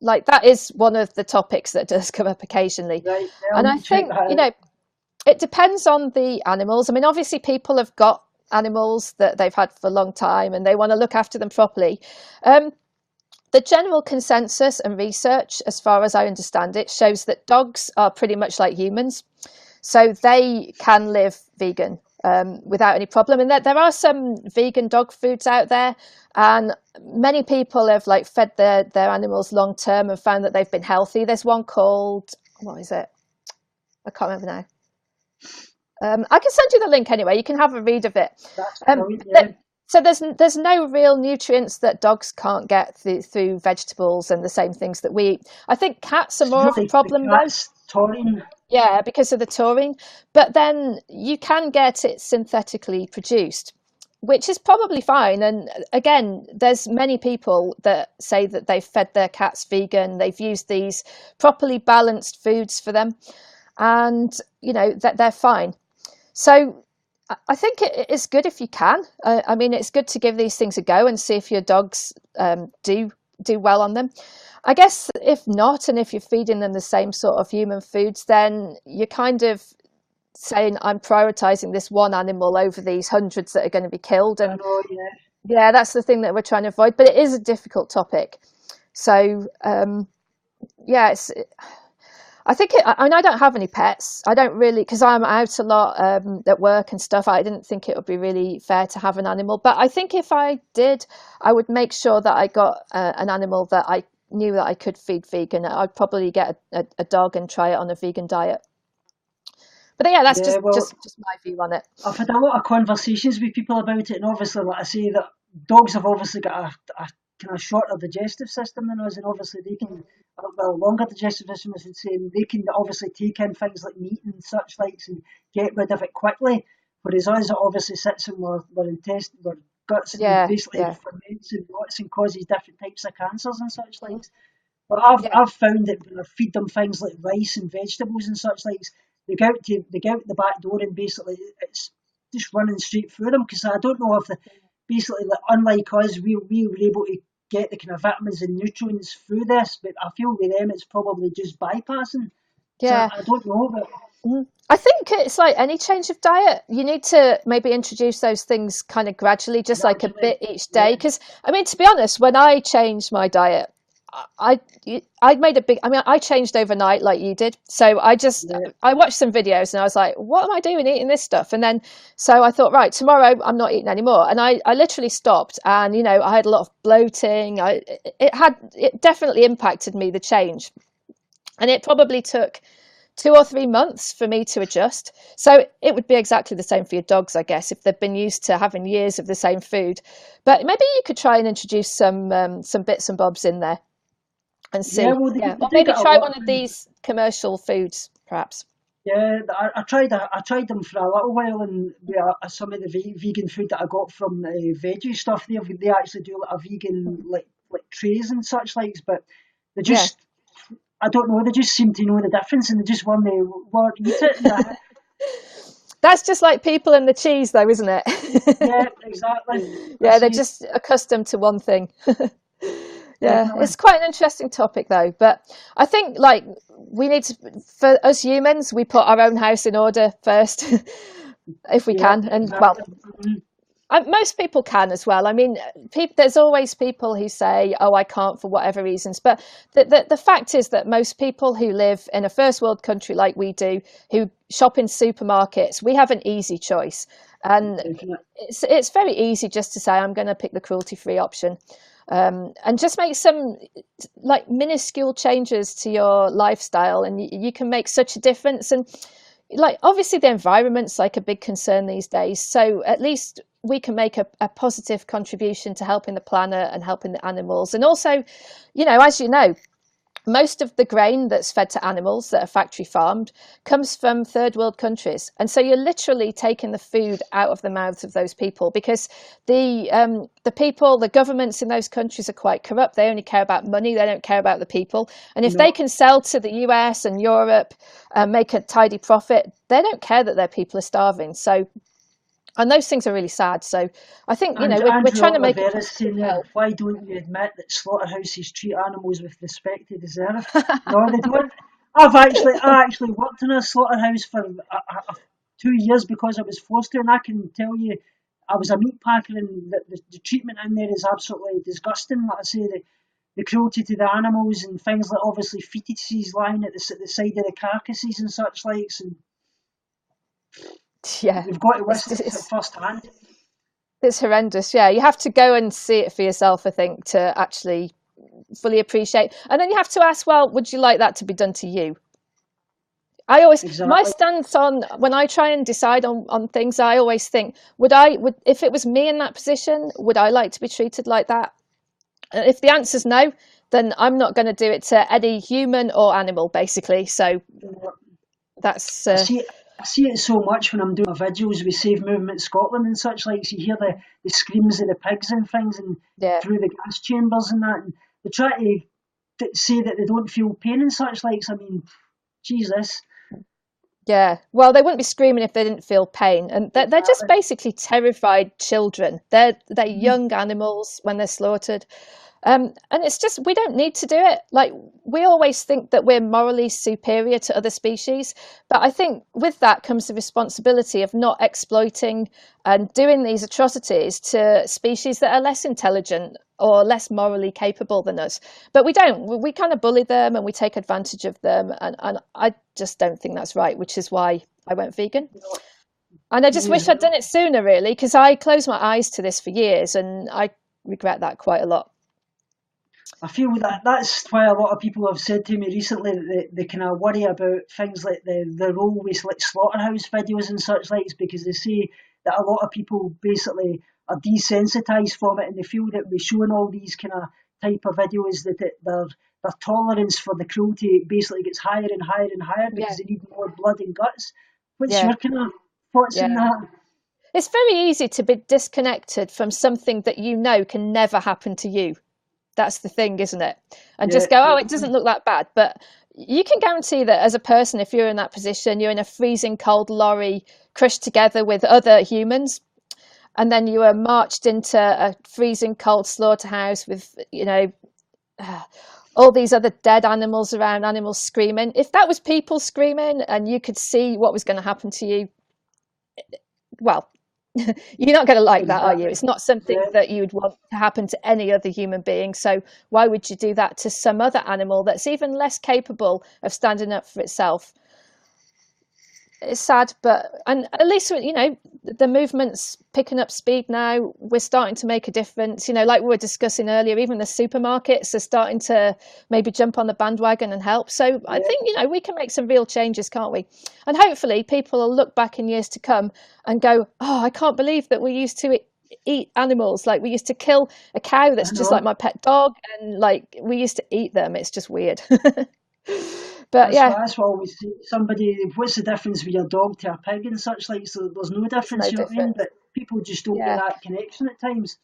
like that is one of the topics that does come up occasionally. Right, yeah, I'll And I need to check think, that out. it depends on the animals. I mean, obviously, people have got animals that they've had for a long time and they want to look after them properly. Um, the general consensus and research, as far as I understand it, shows that dogs are pretty much like humans. So they can live vegan without any problem. And there are some vegan dog foods out there, and many people have like fed their animals long term and found that they've been healthy. There's one called, what is it? I can't remember now. I can send you the link anyway. You can have a read of it. That's Um, brilliant. Yeah, th- so there's no real nutrients that dogs can't get through vegetables and the same things that we eat. I think cats are it's more of a really the problem though. cat's taurine. Yeah, because of the taurine. But then you can get it synthetically produced, which is probably fine. And again, there's many people that say that they've fed their cats vegan, they've used these properly balanced foods for them, and that they're fine. So I think it's good if you can. I mean, it's good to give these things a go and see if your dogs do well on them. I guess if not, and if you're feeding them the same sort of human foods, then you're kind of saying, I'm prioritizing this one animal over these hundreds that are going to be killed. I And know. Yeah, yeah, that's the thing that we're trying to avoid. But it is a difficult topic. So yeah, I think and I don't have any pets. I don't really, because I'm out a lot at work and stuff. I didn't think it would be really fair to have an animal. But I think if I did, I would make sure that I got an animal that I knew that I could feed vegan. I'd probably get a dog and try it on a vegan diet. But yeah, that's yeah. Well, just my view on it. I've had a lot of conversations with people about it, and obviously, like I say, that dogs have obviously got a kind of shorter digestive system than us, and obviously they can, well, longer digestive system, I should say, and they can obviously take in things like meat and such likes and get rid of it quickly. Whereas us, it obviously sits in our intestine, our guts, and Yeah, basically yeah, ferments and rots and causes different types of cancers and such mhm, likes. But yeah, I've found that when I feed them things like rice and vegetables and such like, they go out the back door and basically it's just running straight through them because I don't know if basically like, unlike us we were able to get the kind of vitamins and nutrients through this, but I feel with them it's probably just bypassing. So yeah. I don't know, but Mhm. I think it's like any change of diet. You need to maybe introduce those things kind of gradually, just like a gradually, bit each day. yeah, Because I mean, to be honest, when I changed my diet, I I made a big. I mean, I changed overnight like you did. So yeah, I watched some videos and I was like, what am I doing eating this stuff? And then so I thought, right, tomorrow I'm not eating anymore. And I literally stopped. And I had a lot of bloating. It definitely impacted me, the change, and it probably took 2 or 3 months for me to adjust. So it would be exactly the same for your dogs, I guess, if they've been used to having years of the same food. But maybe you could try and introduce some bits and bobs in there and yeah. see. Well, Yeah, they or do maybe get a try lot of one of food. these commercial foods, perhaps. Yeah, I tried them for a little while, and some of the vegan food that I got from the veggie stuff, they actually do like a vegan like trays and such likes, but they Yeah, just I don't know, they just seem to know the difference, and they just want to eat it. And that's just like people and the cheese, though, isn't it? yeah, exactly. I Yeah, they're see, just accustomed to one thing. Yeah, definitely. it's quite an interesting topic though. But I think like we need to, for us humans, we put our own house in order first, if we Yeah, can. And well, exactly. Mhm. most people can as well. I mean, there's always people who say, "Oh, I can't for whatever reasons." But the fact is that most people who live in a first world country like we do, who shop in supermarkets, we have an easy choice, and Definitely. it's very easy just to say, "I'm going to pick the cruelty free option." And just make some like minuscule changes to your lifestyle, and you can make such a difference. And like obviously the environment's like a big concern these days. So at least we can make a positive contribution to helping the planet and helping the animals. And also, as you know, most of the grain that's fed to animals that are factory farmed comes from third world countries, and so you're literally taking the food out of the mouths of those people, because the governments in those countries are quite corrupt. They only care about money, they don't care about the people. And if they No, can sell to the US and Europe and make a tidy profit, they don't care that their people are starving. So, and those things are really sad. So I think, and we're Andrew trying to make a Oliveira's positive saying there, help. why don't you admit that slaughterhouses treat animals with respect they deserve? No, they don't. I actually worked in a slaughterhouse for 2 years because I was forced to, and I can tell you, I was a meat packer, and the treatment in there is absolutely disgusting. Like I say, the cruelty to the animals and things like obviously fetuses lying at the side of the carcasses and such likes, and Yeah, you've got to it's witness it it's firsthand. it's horrendous. Yeah, you have to go and see it for yourself, I think, to actually fully appreciate. And then you have to ask, well, would you like that to be done to you? My Exactly. stance on when I try and decide on things, I always think, if it was me in that position, would I like to be treated like that? And if the answer's no, then I'm not going to do it to any human or animal, basically. So that's, I see I see it so much when I'm doing my videos with Save Movement Scotland and such like. So you hear the screams of the pigs and things, and yeah. through the gas chambers and that, and they try to say that they don't feel pain and such like. I mean, Jesus, Yeah, well, they wouldn't be screaming if they didn't feel pain, and they're just exactly. basically terrified children. They're Mhm. young animals when they're slaughtered, and it's just we don't need to do it. Like we always think that we're morally superior to other species, but I think with that comes the responsibility of not exploiting and doing these atrocities to species that are less intelligent or less morally capable than us. But we don't. We kind of bully them and we take advantage of them, and I just don't think that's right, which is why I went vegan. You know, And I just me as wish I'd done well. it sooner, really, because I closed my eyes to this for years, and I regret that quite a lot. I feel that that's why a lot of people have said to me recently that they kind of worry about things like the role with like slaughterhouse videos and such likes, because they say that a lot of people basically are desensitized from it, and they feel that we're showing all these kind of type of videos that their tolerance for the cruelty basically gets higher and higher and higher because Yeah, they need more blood and guts. What's yeah, your kind of thoughts on yeah. that? It's very easy to be disconnected from something that you know can never happen to you. That's the thing, isn't it? And Yeah, just go, oh, it doesn't definitely. look that bad. But you can guarantee that as a person, if you're in that position, you're in a freezing cold lorry crushed together with other humans, and then you are marched into a freezing cold slaughterhouse with, all these other dead animals around, animals screaming. If that was people screaming and you could see what was going to happen to you, well, you're not going to like that, are you? Exactly. It's not something Yeah. that you would want to happen to any other human being. So why would you do that to some other animal that's even less capable of standing up for itself? It's sad, but and at least the movement's picking up speed now. We're starting to make a difference. Like we were discussing earlier, even the supermarkets are starting to maybe jump on the bandwagon and help. So I Yeah. think we can make some real changes, can't we? And hopefully, people will look back in years to come and go, "Oh, I can't believe that we used to eat animals. Like we used to kill a cow I that's just like know. my pet dog, and like we used to eat them. It's just weird." But That's yeah, that's what I always say. Somebody, what's the difference with your dog to a pig and such like? So there's no there's no difference, you know what I mean? difference. But people just don't get Yeah. that connection at times.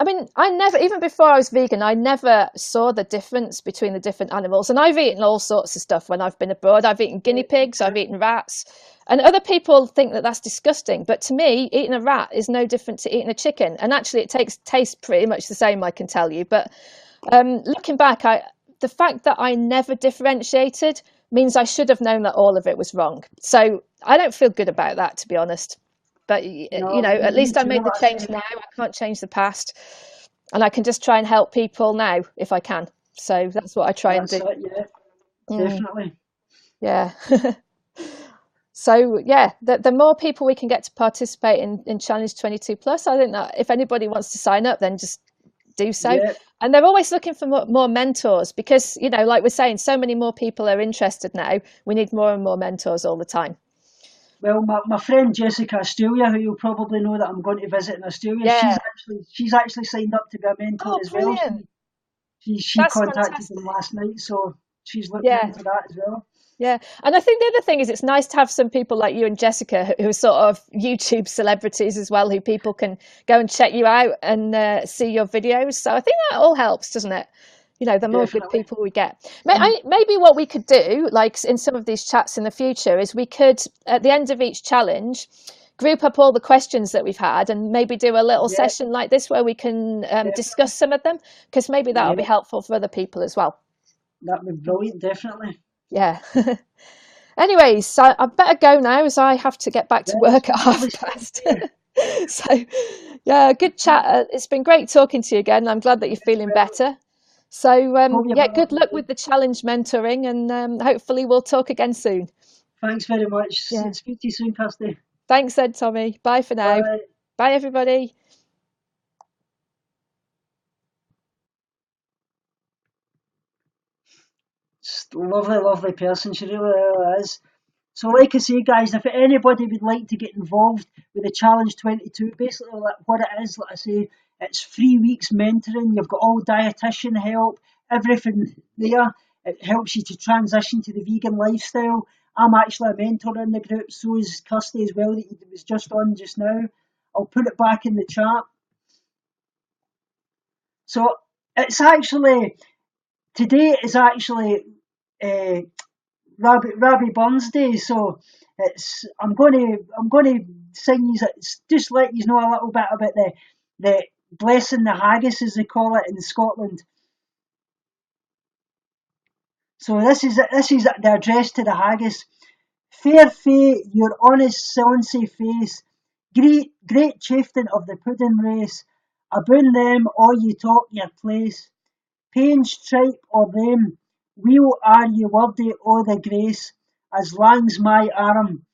I mean, I never, even before I was vegan, I never saw the difference between the different animals. And I've eaten all sorts of stuff when I've been abroad. I've eaten guinea Yeah, pigs, I've eaten rats. And other people think that that's disgusting. But to me, eating a rat is no different to eating a chicken. And actually, it tastes pretty much the same, I can tell you. But looking back, the fact that I never differentiated means I should have known that all of it was wrong. So I don't feel good about that, to be honest. But no, at me least I too. made the Like I change say, now. I can't change the past, and I can just try and help people now if I can. So that's what I try and that's do. it. Yeah, Mm, definitely. yeah. So yeah, the more people we can get to participate in Challenge 22 Plus, I think that if anybody wants to sign up, then just do so. Yeah, And they're always looking for more mentors because, like we're saying, so many more people are interested now. We need more and more mentors all the time. Well, my friend Jessica Australia, who you'll probably know that I'm going to visit in Australia, Yeah. she's actually signed up to be a mentor Oh, as well. brilliant. She That's contacted them fantastic. last night, so she's looking Yeah. into that as well. Yeah. And I think the other thing is it's nice to have some people like you and Jessica who are sort of YouTube celebrities as well, who people can go and check you out and see your videos. So I think that all helps, doesn't it? You know, the more good Definitely. people we get. And Maybe what we could do, like in some of these chats in the future, is we could, at the end of each challenge, group up all the questions that we've had and maybe do a little yeah, session like this where we can discuss definitely. some of them, because maybe that'll be Yeah, helpful for other people as well. that'd be brilliant, definitely. Yeah. Anyways, I better go now as I have to get back to Yeah, it's work at been lovely half speaking past. to you. So, yeah, good chat. It's been great talking to you again. I'm glad that you're As feeling well. better. So, Hope you've yeah, had a good lovely luck day. with the challenge mentoring, and hopefully we'll talk again soon. Thanks very much. Yeah. Speak to you soon, Kirsty. Thanks then, Tommy. Bye for now. Bye. Bye, everybody. Just lovely, lovely person. She really is. So, like I say, guys, if anybody would like to get involved with the Challenge 22, basically what it is, like I say, it's 3 weeks mentoring. You've got all dietitian help, everything there. It helps you to transition to the vegan lifestyle. I'm actually a mentor in the group, so is Kirsty as well, that was just on just now. I'll put it back in the chat. So, it's actually, today is actually uh, Rabbi Burns Day, so I'm gonna sing you, just let you know a little bit about the blessing the haggis, as they call it in Scotland. So this is the address to the haggis. Fair fay your honest sonsy face, great chieftain of the pudding race, aboon them all ye talk your place. Pain, stripe, or them, weel are ye worthy o' the grace, as lang's my arm.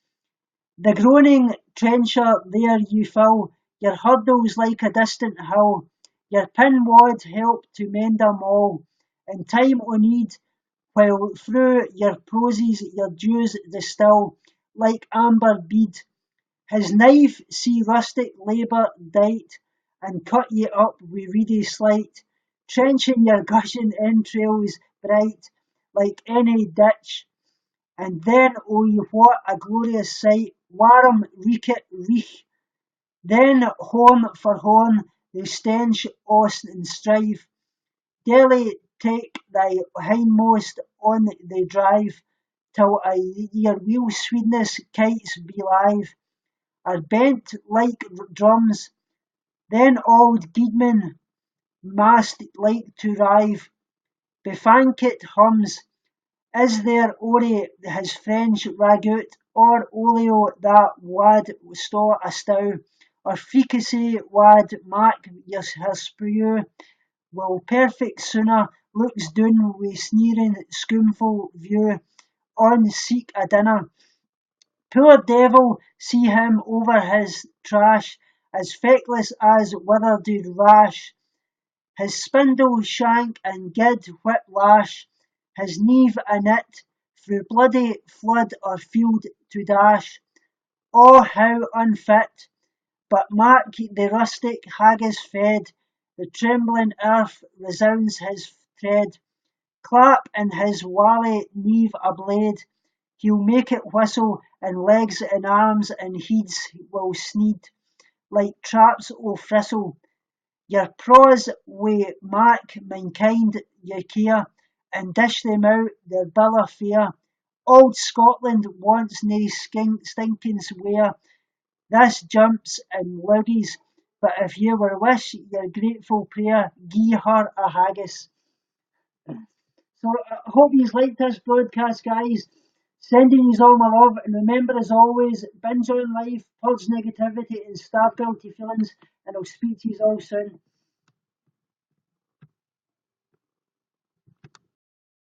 The groaning trencher there you fill, your hurdles like a distant hill, your pin wad help to mend 'em all, in time o' need, while through your proses your dews distil, like amber bead. His knife see rustic labour dight, and cut ye up wi' reedy sleight, trenching your gushing entrails bright, like any ditch. And then, oh, what a glorious sight! Warm reekit reek. Then home for home, the stench os and strive. Daily take thy hindmost on the drive, till your wheel sweetness kites be live, are bent like drums. Then old Guidman mast like to rive. Befankit hums. Is there ore his French ragout, or olio that wad store a stow, or fricassee wad mak her spew, will perfect sooner looks doon wi' sneering scoomful view, on seek a dinner. Poor devil, see him over his trash, as feckless as withered rash, his spindle shank and gid whip lash, his neve a knit, through bloody flood or field to dash. Oh, how unfit! But mark the rustic haggis fed, the trembling earth resounds his tread. Clap in his wally neve a blade, he'll make it whistle, and legs and arms and heads will sneed, like traps o' thistle. Your praws wi' mak mankind ye care, and dish them out their bill o' fare. Old Scotland wants nae stinking swear. This jumps and luggies, but if ye were wish your grateful prayer, gie her a haggis. So I hope you liked this broadcast, guys. Sending you all my love, and remember, as always, binge on life, purge negativity, and starve guilty feelings. And I'll speak to you all soon.